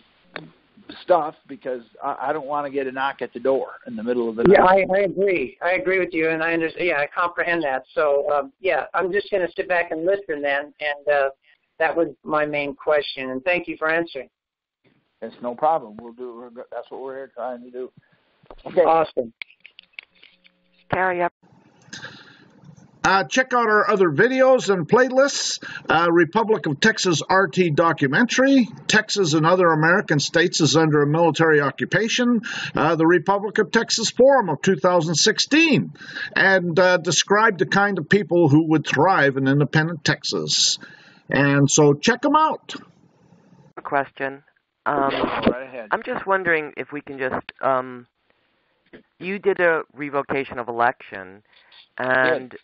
stuff because I don't want to get a knock at the door in the middle of the night. Yeah, I agree. I agree with you, and I understand. Yeah, I comprehend that. So, I'm just going to sit back and listen then, and that was my main question. And thank you for answering. It's no problem. We'll do. That's what we're here trying to do. Okay. Awesome. Carry up. Check out our other videos and playlists. Republic of Texas RT documentary. Texas and other American states is under a military occupation. The Republic of Texas Forum of 2016. And describe the kind of people who would thrive in independent Texas. And so check them out. A question. Right ahead. I'm just wondering if we can just, you did a revocation of election, and Good.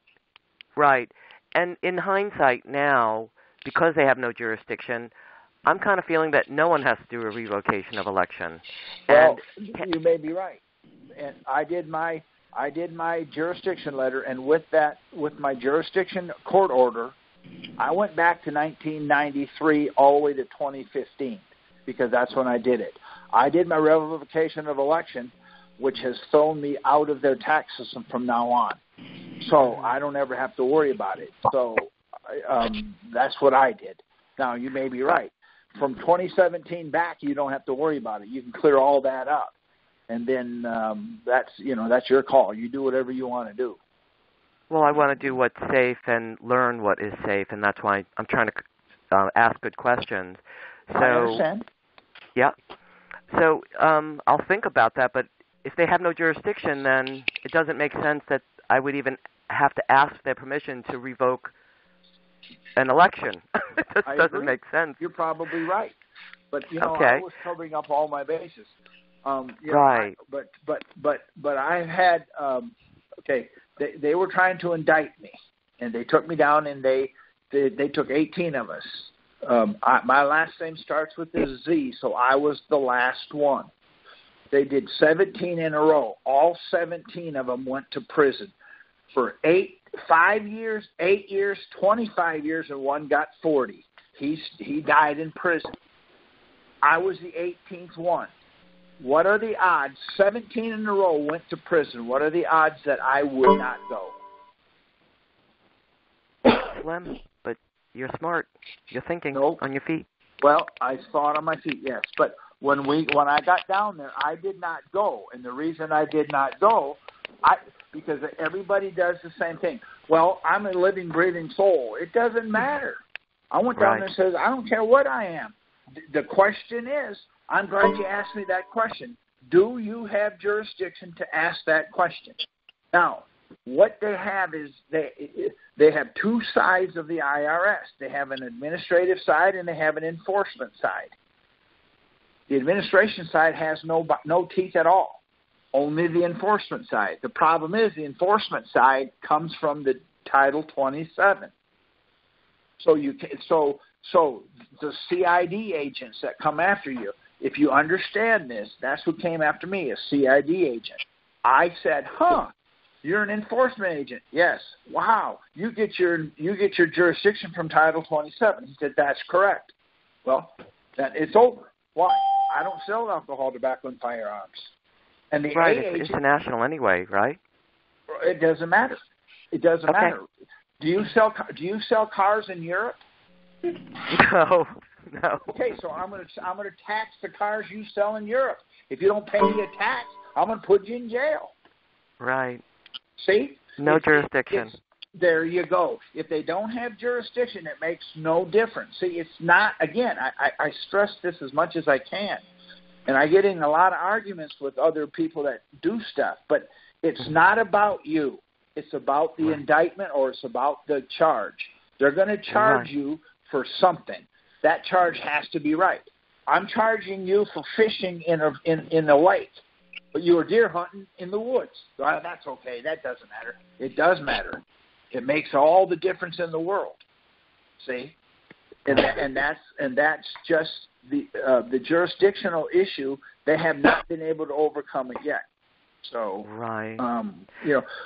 Right, and in hindsight now, because they have no jurisdiction, I'm kind of feeling that no one has to do a revocation of election. Well, you may be right. And I did my jurisdiction letter, and with my jurisdiction court order, I went back to 1993 all the way to 2015 because that's when I did it. I did my revocation of election, which has thrown me out of their tax system from now on. So I don't ever have to worry about it. So that's what I did. Now, you may be right. From 2017 back, you don't have to worry about it. You can clear all that up. And then that's your call. You do whatever you want to do. Well, I want to do what's safe and learn what is safe, and that's why I'm trying to ask good questions. So, I understand. Yeah. So I'll think about that, but if they have no jurisdiction, then it doesn't make sense that I would even have to ask their permission to revoke an election. It just doesn't make sense. You're probably right. But, okay. I was covering up all my bases. Right. But I had, they were trying to indict me, and they took me down, and they took 18 of us. My last name starts with a Z, so I was the last one. They did 17 in a row. All 17 of them went to prison for 5 years, 8 years, 25 years, and one got 40. He died in prison. I was the 18th one. What are the odds? 17 in a row went to prison. What are the odds that I would not go? Slim, but you're smart. You're thinking on your feet. Well, I thought on my feet, yes. But when I got down there, I did not go. And the reason I did not go, because everybody does the same thing. Well, I'm a living, breathing soul. It doesn't matter. I went down there and said, I don't care what I am. The question is, I'm glad you asked me that question. Do you have jurisdiction to ask that question? Now, what they have is they have two sides of the IRS. They have an administrative side and they have an enforcement side. The administration side has no teeth at all, only the enforcement side. The problem is the enforcement side comes from the Title 27. So the CID agents that come after you, if you understand this, that's who came after me, a CID agent. I said, you're an enforcement agent. Yes. Wow. You get your jurisdiction from Title 27. He said, that's correct. Well, then it's over. Why? I don't sell alcohol, tobacco, and firearms. And the right, A it's agent, international anyway, right? It doesn't matter. It doesn't matter. Do you sell cars in Europe? No. Okay, so I'm going to tax the cars you sell in Europe. If you don't pay me a tax, I'm going to put you in jail. Right. See? No jurisdiction. There you go. If they don't have jurisdiction, it makes no difference. See, it's not, again, I stress this as much as I can, and I get in a lot of arguments with other people that do stuff, but it's not about you. It's about the indictment or it's about the charge. They're going to charge you for something. That charge has to be right. I'm charging you for fishing in a lake, but you were deer hunting in the woods. Well, that's okay. That doesn't matter. It does matter. It makes all the difference in the world. See, and that's just the jurisdictional issue. They have not been able to overcome it yet. So,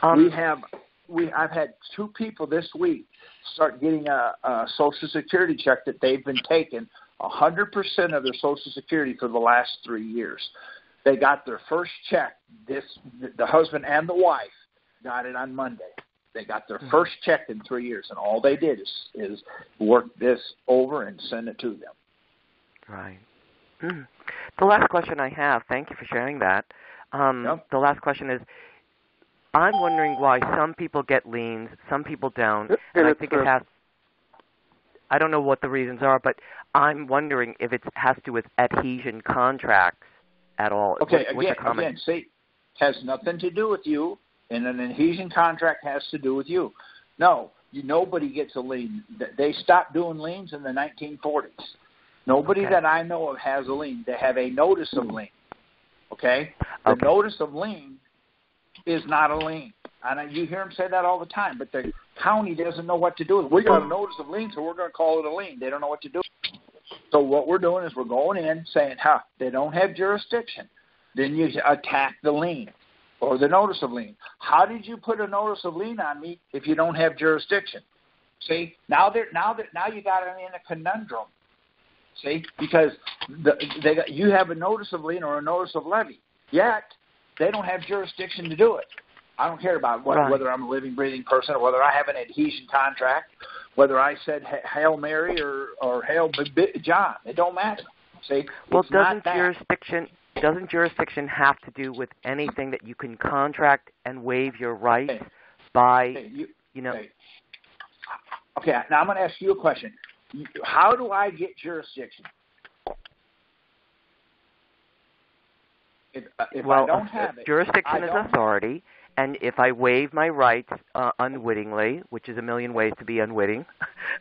I've had two people this week start getting a Social Security check that they've been taking 100% of their Social Security for the last 3 years. They got their first check. The husband and the wife got it on Monday. They got their first check in 3 years, and all they did is work this over and send it to them. Right. The last question I have, thank you for sharing that. The last question is, I'm wondering why some people get liens, some people don't, and I think it has, I don't know what the reasons are, but I'm wondering if it has to do with adhesion contracts at all. Okay, again, see, has nothing to do with you, and an adhesion contract has to do with you. No, nobody gets a lien. They stopped doing liens in the 1940s. Nobody that I know of has a lien. They have a notice of lien. Okay? The notice of lien is not a lien. And you hear them say that all the time, but the county doesn't know what to do. We got a notice of lien, so we're going to call it a lien. They don't know what to do. So what we're doing is we're going in saying, they don't have jurisdiction. Then you attack the lien or the notice of lien. How did you put a notice of lien on me if you don't have jurisdiction? See, now you got them in a conundrum. See, because you have a notice of lien or a notice of levy, yet they don't have jurisdiction to do it. I don't care about whether I'm a living, breathing person or whether I have an adhesion contract, whether I said Hail Mary or Hail John. It don't matter. See, well, doesn't jurisdiction have to do with anything that you can contract and waive your rights by, Okay, now I'm going to ask you a question. How do I get jurisdiction? If I don't have it, jurisdiction is authority, and if I waive my rights unwittingly, which is a million ways to be unwitting,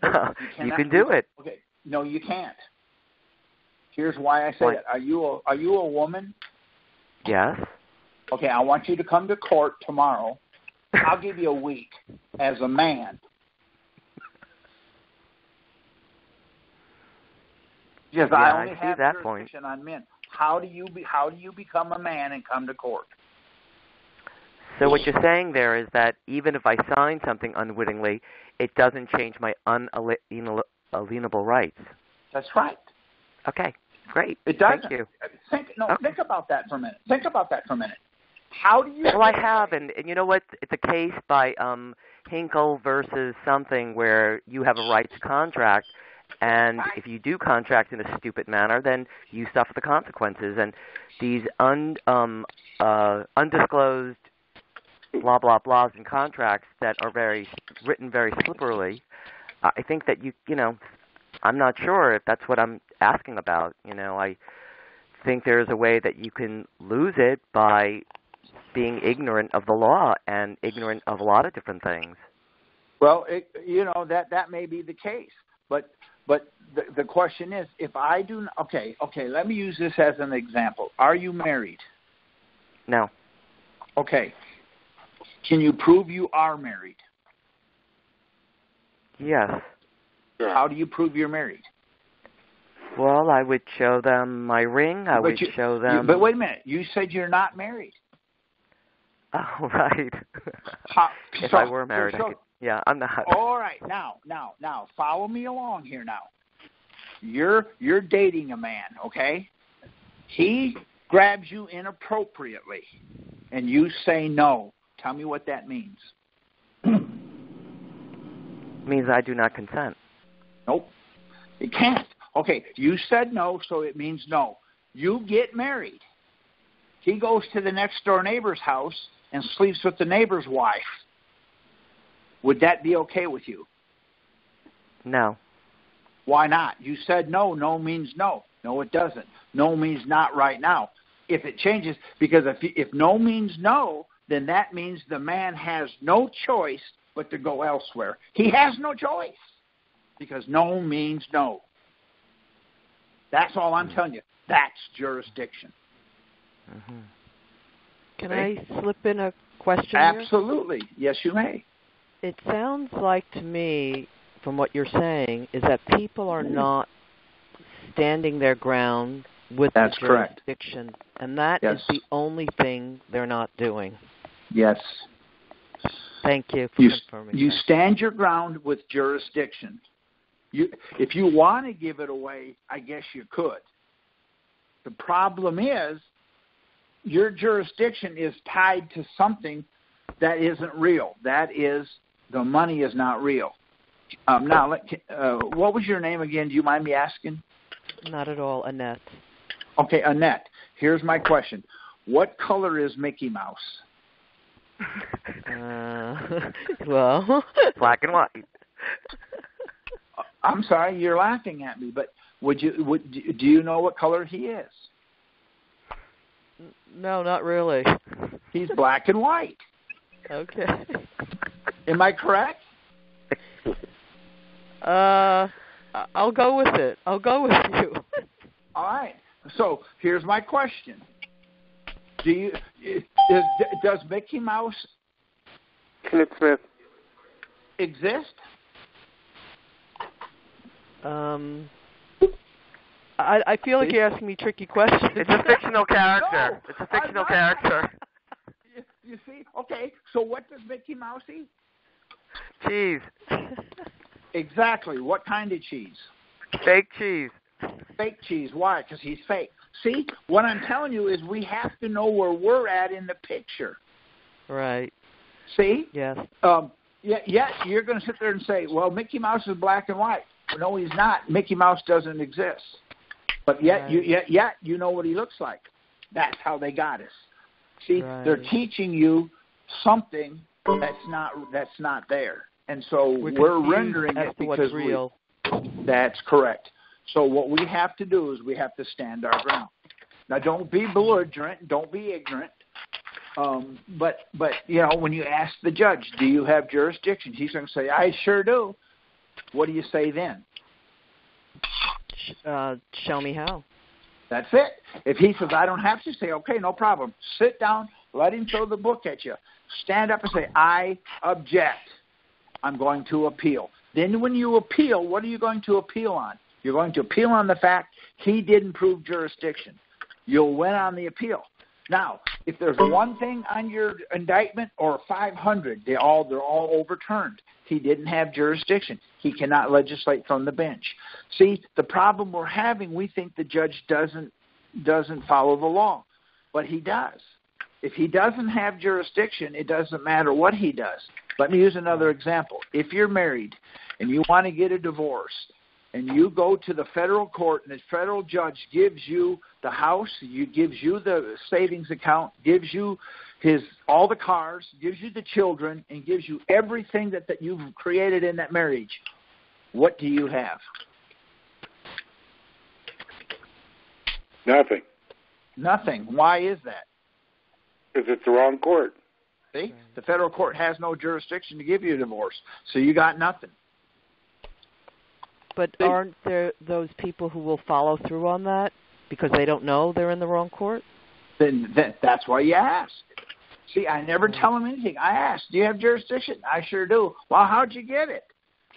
you can do it. Okay, no, you can't. Here's why I say that. Are you a woman? Yes. Okay, I want you to come to court tomorrow. I'll give you a week as a man. Because I only have jurisdiction on men. How do you become a man and come to court? So what you're saying there is that even if I sign something unwittingly, it doesn't change my unalienable rights. That's right. Okay, great. It doesn't. Thank you. Think about that for a minute. How do you? Well, I have, and you know what? It's a case by Hinkle versus something where you have a rights contract. And if you do contract in a stupid manner, then you suffer the consequences. And these undisclosed blah, blah, blahs in contracts that are written very slipperily, I think that I'm not sure if that's what I'm asking about. I think there's a way that you can lose it by being ignorant of the law and ignorant of a lot of different things. Well, that may be the case, but the question is, if I do okay, let me use this as an example. Are you married? No. Okay. Can you prove you are married? Yes. How do you prove you're married? Well, I would show them my ring. I would show them. But wait a minute. You said you're not married. Oh, right. If I were married, I could. Yeah, I'm not. All right. Now, follow me along here now. You're dating a man, okay? He grabs you inappropriately, and you say no. Tell me what that means. Means I do not consent. Nope. It can't. Okay, you said no, so it means no. You get married. He goes to the next door neighbor's house and sleeps with the neighbor's wife. Would that be okay with you? No. Why not? You said no. No means no. No, it doesn't. No means not right now. If it changes, because if no means no, then that means the man has no choice but to go elsewhere. He has no choice because no means no. That's all I'm telling you. That's jurisdiction. Mm-hmm. Can I slip in a question Absolutely. here? Yes, you may. It sounds like to me, from what you're saying, is that people are not standing their ground with That's the correct. jurisdiction, and that is the only thing they're not doing. Yes. Thank you for confirming. You stand your ground with jurisdiction. If you want to give it away, I guess you could. The problem is your jurisdiction is tied to something that isn't real. That is, the money is not real. Now, what was your name again? Do you mind me asking? Not at all, Annette. Okay, Annette, here's my question. What color is Mickey Mouse? Well, black and white. I'm sorry, you're laughing at me, but do you know what color he is? No, not really. He's black and white. Okay. Am I correct? I'll go with it. I'll go with you. All right. So here's my question: does Mickey Mouse Kenneth Smith exist? I feel like you're asking me tricky questions. It's a fictional character. No, it's a fictional character. You see? Okay, so what does Mickey Mouse eat? Cheese. Exactly. What kind of cheese? Fake cheese. Fake cheese. Why? Because he's fake. See, what I'm telling you is we have to know where we're at in the picture. Right. See? Yes. Yes, you're going to sit there and say, well, Mickey Mouse is black and white. No, he's not. Mickey Mouse doesn't exist. But yet you know what he looks like. That's how they got us. See, they're teaching you something that's not there. And so we're rendering it because real. That's correct. So what we have to do is we have to stand our ground. Now, don't be belligerent. Don't be ignorant. But when you ask the judge, do you have jurisdiction? He's going to say, I sure do. What do you say then? Show me how. That's it. If he says, I don't have to, say, okay, no problem. Sit down. Let him throw the book at you. Stand up and say, I object. I'm going to appeal. Then when you appeal, what are you going to appeal on? You're going to appeal on the fact he didn't prove jurisdiction. You'll win on the appeal. Now, if there's one thing on your indictment or 500, they're all overturned. He didn't have jurisdiction. He cannot legislate from the bench. See, the problem we're having, we think the judge doesn't follow the law, but he does. If he doesn't have jurisdiction, it doesn't matter what he does. Let me use another example. If you're married and you want to get a divorce, and you go to the federal court, and the federal judge gives you the house, gives you the savings account, gives you all the cars, gives you the children, and gives you everything that you've created in that marriage, what do you have? Nothing. Nothing. Why is that? Because it's the wrong court. See? The federal court has no jurisdiction to give you a divorce, so you got nothing. But aren't there those people who will follow through on that because they don't know they're in the wrong court? Then that's why you ask. See, I never tell them anything. I ask, do you have jurisdiction? I sure do. Well, how'd you get it?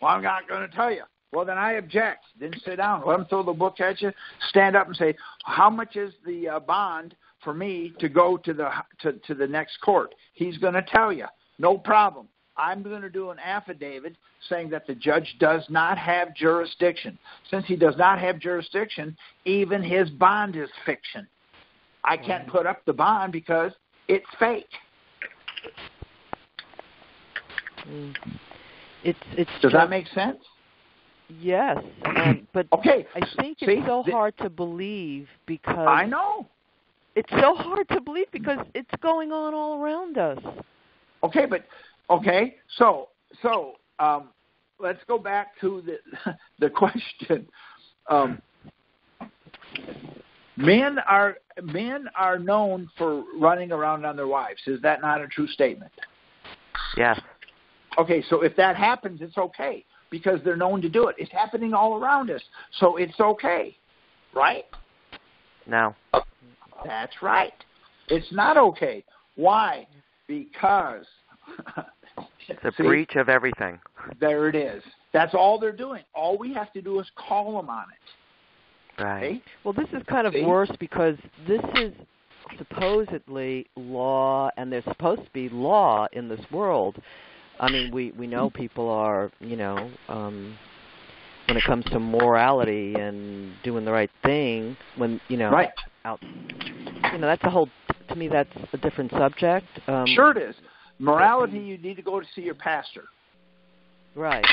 Well, I'm not going to tell you. Well, then I object. Then sit down. Let them throw the book at you. Stand up and say, how much is the bond for me to go to the next court? He's going to tell you. No problem. I'm going to do an affidavit saying that the judge does not have jurisdiction. Since he does not have jurisdiction, even his bond is fiction. I can't put up the bond because it's fake. Does that make sense? Yes, but okay. I think it's so hard to believe because I know it's so hard to believe because it's going on all around us. Okay, so let's go back to the question. Men are known for running around on their wives. Is that not a true statement? Yes. Okay, so if that happens, it's okay because they're known to do it. It's happening all around us, so it's okay, right? No. That's right. It's not okay. Why? Because it's a breach of everything. There it is. That's all they're doing. All we have to do is call them on it. Right. Okay? Well, this is kind of worse because this is supposedly law, and there's supposed to be law in this world. I mean, we know people are, when it comes to morality and doing the right thing, when, right. That's a whole, to me, that's a different subject. Sure it is. Morality, you need to go to see your pastor. Right.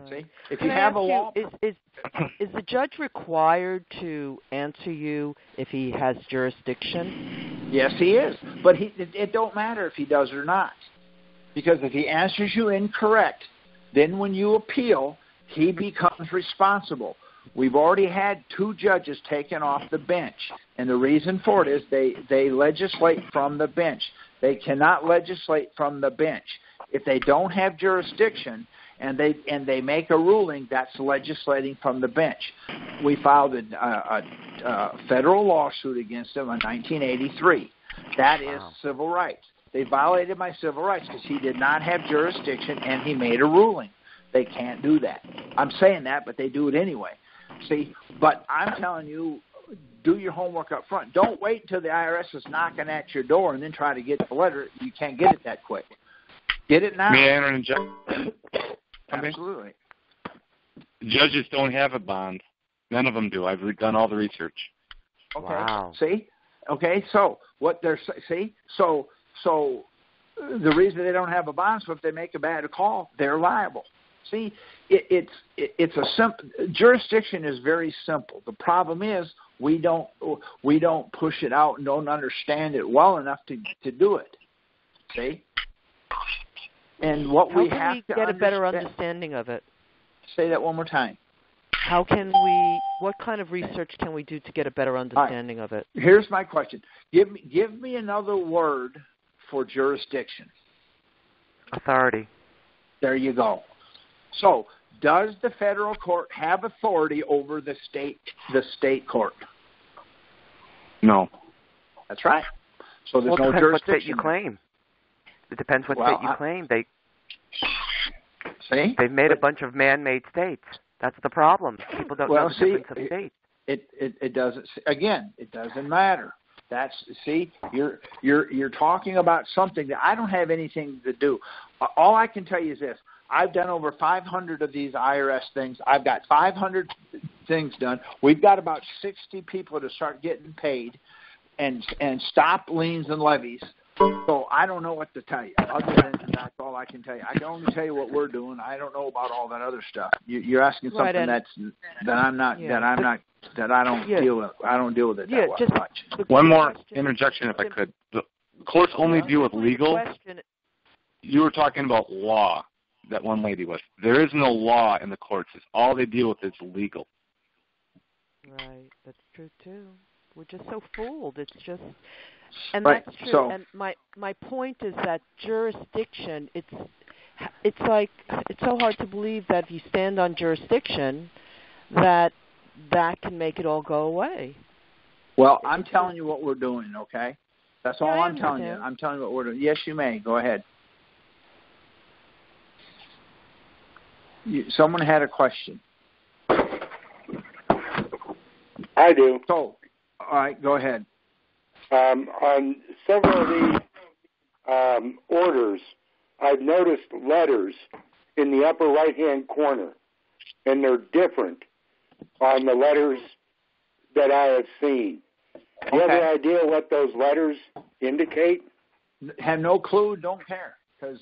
See? If you have a law... Is the judge required to answer you if he has jurisdiction? Yes, he is. But it don't matter if he does or not. Because if he answers you incorrect, then when you appeal, he becomes responsible. We've already had 2 judges taken off the bench, and the reason for it is they legislate from the bench. They cannot legislate from the bench. If they don't have jurisdiction and they make a ruling, that's legislating from the bench. We filed a federal lawsuit against them in 1983. That is civil rights. They violated my civil rights because he did not have jurisdiction and he made a ruling. They can't do that. I'm saying that, but they do it anyway. See, but I'm telling you, do your homework up front. Don't wait until the IRS is knocking at your door and then try to get the letter. You can't get it that quick. Get it now. May I interject? Absolutely. Judges don't have a bond. None of them do. I've done all the research. Okay. Wow. See? Okay, so what they're so the reason they don't have a bond, so if they make a bad call, they're liable. See, it's a simple jurisdiction is very simple. The problem is we don't push it out and don't understand it well enough to do it. See, and what we have to get a better understanding of it. Say that one more time. How can what kind of research can we do to get a better understanding of it? Here's my question. Give me another word for jurisdiction. Authority. There you go. So, does the federal court have authority over the state court? No. That's right. So there's no depends jurisdiction. What state you claim. It depends what state you claim. They've made a bunch of man-made states. That's the problem. People don't know the difference of states. It doesn't. Again, it doesn't matter. You're talking about something that I don't have anything to do. All I can tell you is this. I've done over 500 of these IRS things. I've got 500 things done. We've got about 60 people to start getting paid and stop liens and levies. So I don't know what to tell you. Other than that's all I can tell you. I can only tell you what we're doing. I don't know about all that other stuff. You're asking something that I don't deal with. I don't deal with it that much. One more interjection, if I could. The courts only deal with legal. You were talking about law. That one lady was. There is no law in the courts. All they deal with is legal. Right. That's true too. We're just so fooled. It's just, And right. that's true. So, and my point is that jurisdiction, it's like it's so hard to believe that if you stand on jurisdiction, that can make it all go away. Well, I'm telling you what we're doing, okay? That's all I'm telling you. I'm telling you what we're doing. Yes, you may. Go ahead. Someone had a question. I do. So, all right, go ahead. On several of these orders, I've noticed letters in the upper right-hand corner, and they're different on the letters that I have seen. Do you have any idea what those letters indicate? Have no clue, don't care, because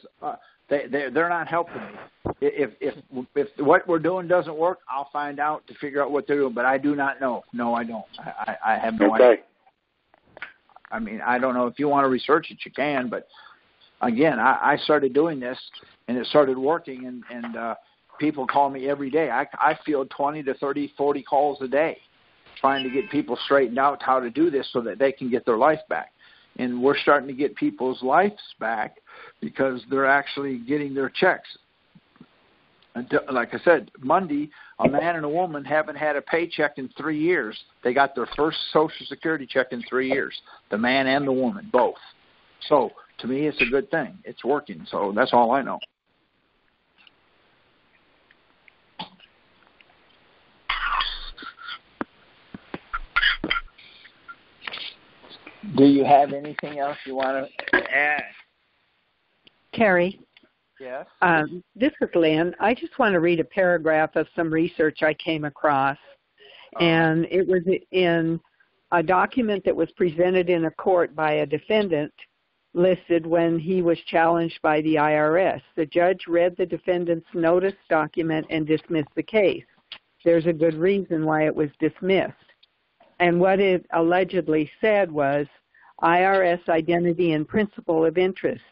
they're not helping me. If what we're doing doesn't work, I'll find out to figure out what they're doing, but I do not know. No, I don't. I have no idea. I mean, I don't know. If you want to research it, you can, but again, I started doing this, and it started working, and people call me every day. I field 20 to 30, 40 calls a day trying to get people straightened out how to do this so that they can get their life back. And we're starting to get people's lives back because they're actually getting their checks. Like I said, Monday, a man and a woman haven't had a paycheck in 3 years. They got their first Social Security check in 3 years, the man and the woman, both. So to me, it's a good thing. It's working. So that's all I know. Do you have anything else you want to add? Terry? Yes? This is Lynn. I just want to read a paragraph of some research I came across. And it was in a document that was presented in a court by a defendant listed when he was challenged by the IRS. The judge read the defendant's notice document and dismissed the case. There's a good reason why it was dismissed. And what it allegedly said was IRS identity and principle of interest.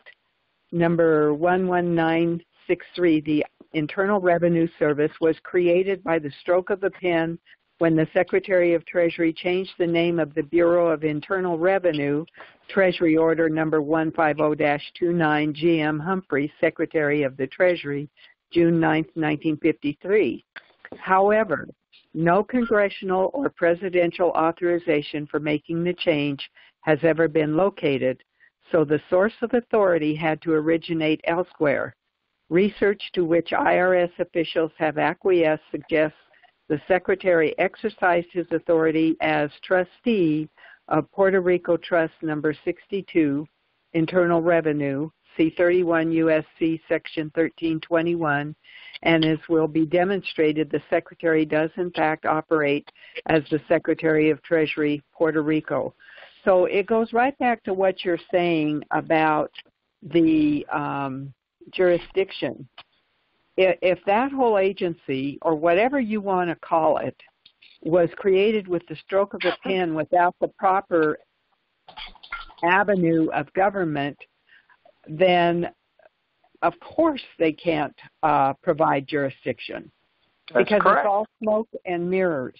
Number 11963, the Internal Revenue Service was created by the stroke of a pen when the Secretary of Treasury changed the name of the Bureau of Internal Revenue, Treasury Order number 150-29, G.M. Humphrey, Secretary of the Treasury, June 9, 1953. However, no congressional or presidential authorization for making the change has ever been located, so the source of authority had to originate elsewhere. Research to which IRS officials have acquiesced suggests the Secretary exercised his authority as trustee of Puerto Rico Trust Number 62, Internal Revenue, C31 U.S.C. Section 1321, and as will be demonstrated, the Secretary does in fact operate as the Secretary of Treasury, Puerto Rico. So it goes right back to what you're saying about the jurisdiction. If that whole agency, or whatever you want to call it, was created with the stroke of a pen without the proper avenue of government, then of course they can't provide jurisdiction. That's because correct. It's all smoke and mirrors.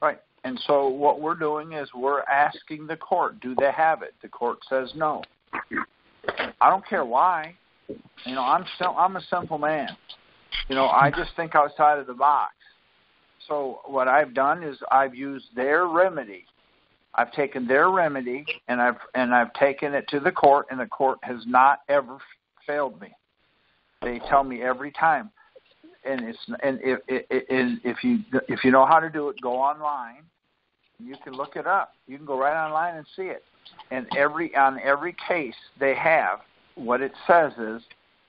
Right. And so what we're doing is we're asking the court, do they have it? The court says no. I don't care why. You know, I'm a simple man. You know, I just think outside of the box. So what I've done is I've used their remedy. I've taken their remedy and I've taken it to the court, and the court has not ever failed me. They tell me every time, and if you know how to do it, go online. You can look it up. You can go right online and see it. And on every case they have, what it says is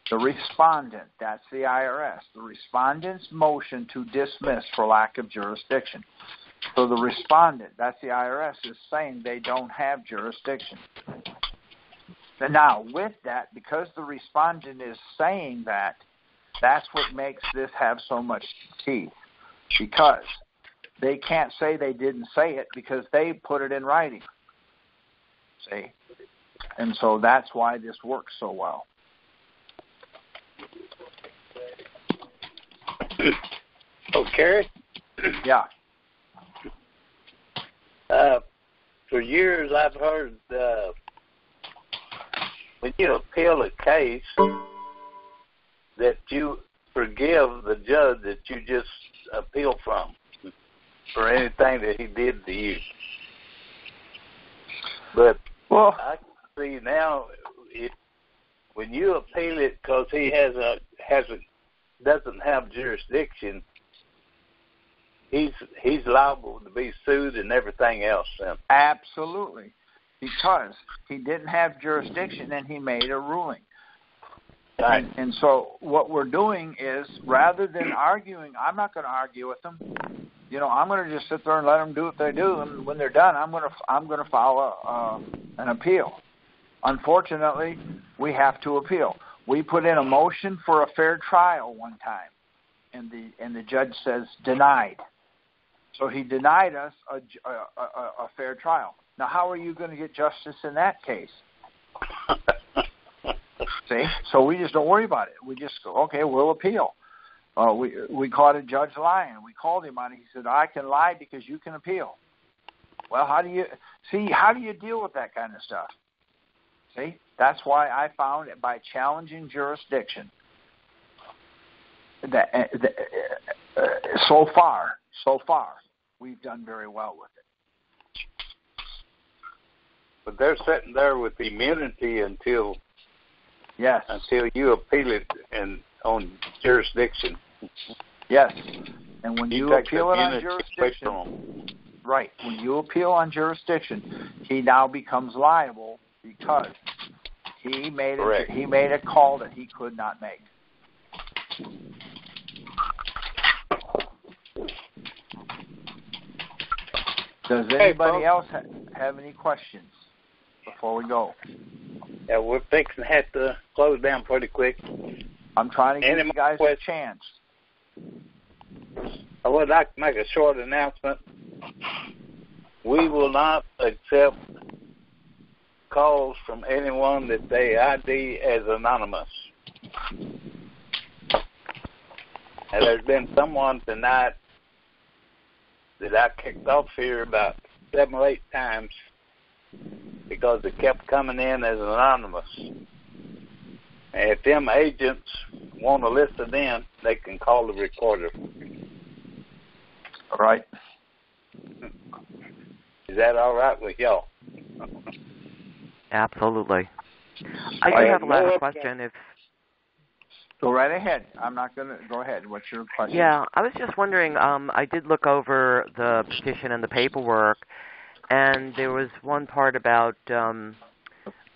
the respondent, that's the IRS, the respondent's motion to dismiss for lack of jurisdiction. So the respondent, that's the IRS, is saying they don't have jurisdiction. Now, with that, because the respondent is saying that, that's what makes this have so much teeth. Because they can't say they didn't say it because they put it in writing. See? And so that's why this works so well. Oh, Kerry? Yeah. for years I've heard when you appeal a case that you forgive the judge that you just appealed from for anything that he did to you. But I can see now when you appeal it because he doesn't have jurisdiction, he's liable to be sued and everything else. Absolutely, because he didn't have jurisdiction and he made a ruling. Right. And so what we're doing is, rather than arguing, I'm not going to argue with them. I'm going to just sit there and let them do what they do, and when they're done, I'm going to file an appeal. Unfortunately, we have to appeal. We put in a motion for a fair trial one time, and the judge says denied. So he denied us a fair trial. Now, how are you going to get justice in that case? See? So we just don't worry about it. We just go, okay, we'll appeal. We caught a judge lying. We called him on it. He said, I can lie because you can appeal. Well, how do you deal with that kind of stuff? See? That's why I found it by challenging jurisdiction that so far, we've done very well with it. But they're sitting there with immunity until you appeal it on jurisdiction. Yes, and when you appeal it on jurisdiction, right? When you appeal on jurisdiction, he now becomes liable because he made a call that he could not make. Does anybody else have any questions before we go? Yeah, we're fixing to have to close down pretty quick. I'm trying to give you guys a chance. I would like to make a short announcement. We will not accept calls from anyone that they ID as anonymous. And there's been someone tonight that I kicked off here about 7 or 8 times because they kept coming in as anonymous. And if them agents want to listen in, they can call the recorder. All right. Is that all right with y'all? Absolutely. I do have a last question. Go right ahead. I'm not going to go ahead. What's your question? Yeah, I was just wondering, I did look over the petition and the paperwork, and there was one part about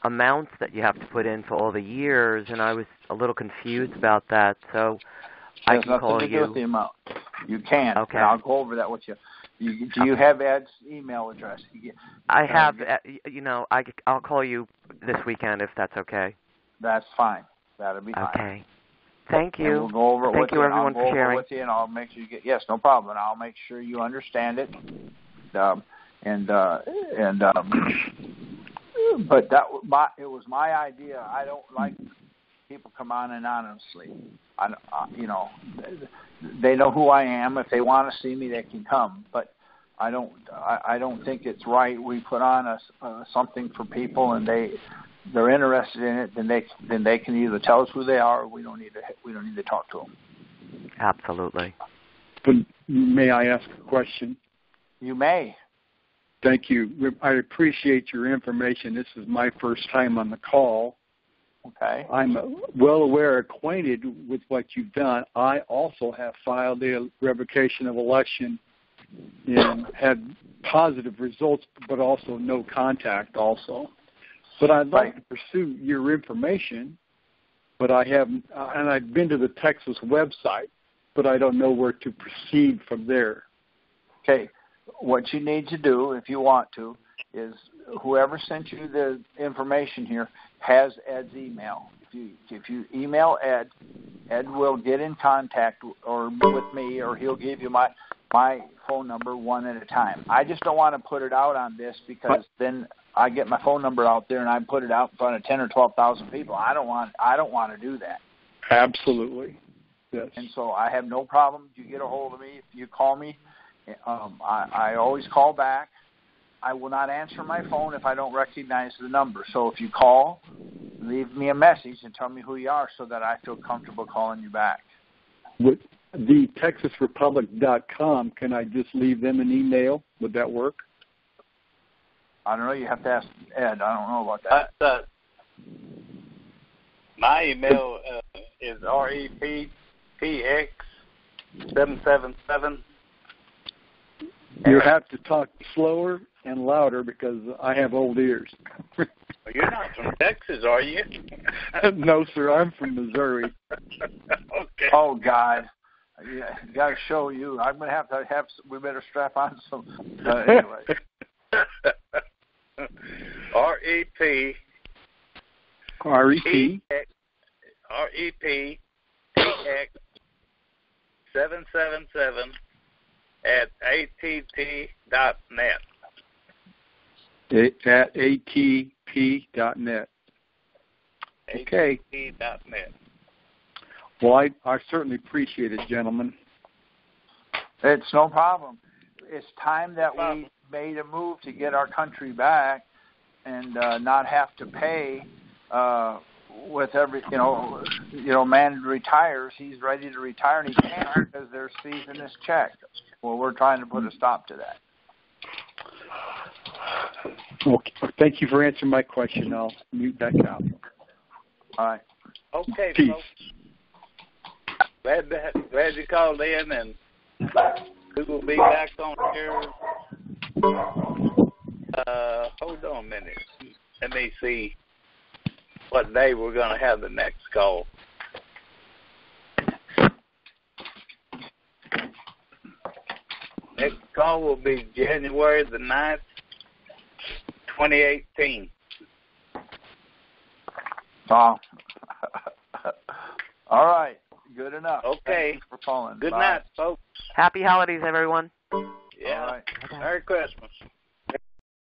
amounts that you have to put in for all the years, and I was a little confused about that. So I can call you. It has nothing to do with the amount. You can. Okay. And I'll go over that with you. Do you have Ed's email address? I have. I'll call you this weekend if that's okay. That's fine. That'll be fine. Okay. Thank you. And we'll go over it Thank you, everyone, for sharing. With you, and I'll make sure you get. Yes, no problem. And I'll make sure you understand it. But it was my idea. I don't like people come on anonymously. They know who I am. If they want to see me, they can come. But I don't think it's right. We put on something for people, and they're interested in it. Then they can either tell us who they are, or we don't need to talk to them. Absolutely. But may I ask a question? You may. Thank you. I appreciate your information. This is my first time on the call. Okay. I'm acquainted with what you've done. I also have filed a revocation of election and had positive results, but also no contact also. But I'd like to pursue your information, but I haven't, and I've been to the Texas website, but I don't know where to proceed from there. Okay. What you need to do, if you want to, is whoever sent you the information here has Ed's email. If you email Ed, Ed will get in contact with me, or he'll give you my phone number one at a time. I just don't want to put it out on this because then I get my phone number out there and I put it out in front of 10 or 12,000 people. I don't want to do that. Absolutely. Yes. And so I have no problem. You get a hold of me. If you call me, I always call back. I will not answer my phone if I don't recognize the number. So if you call, leave me a message and tell me who you are so that I feel comfortable calling you back. With the TexasRepublic.com, can I just leave them an email? Would that work? I don't know. You have to ask Ed. I don't know about that. My email is reptx777. You have to talk slower and louder because I have old ears. You're not from Texas, are you? No, sir. I'm from Missouri. Okay. Oh, God. Yeah, got to show you. I'm going to have we better strap on some. Anyway. REPTX777 at att.net. At attp.net. Okay. att.net. Well, I certainly appreciate it, gentlemen. It's no problem. It's time that we made a move to get our country back and not have to pay with every, man retires. He's ready to retire and he can't because they're seizing his check. Well, we're trying to put a stop to that. Okay. Thank you for answering my question. I'll mute back out. All right. Okay, peace. Folks. Glad you called in, and we will be back on here. Hold on a minute. Let me see what day we're going to have the next call. Next call will be January the 9th, 2018. All right. Good enough. Okay. Thank you for calling. Good Bye. night, folks. Happy holidays, everyone. Yeah. All right. Merry Christmas.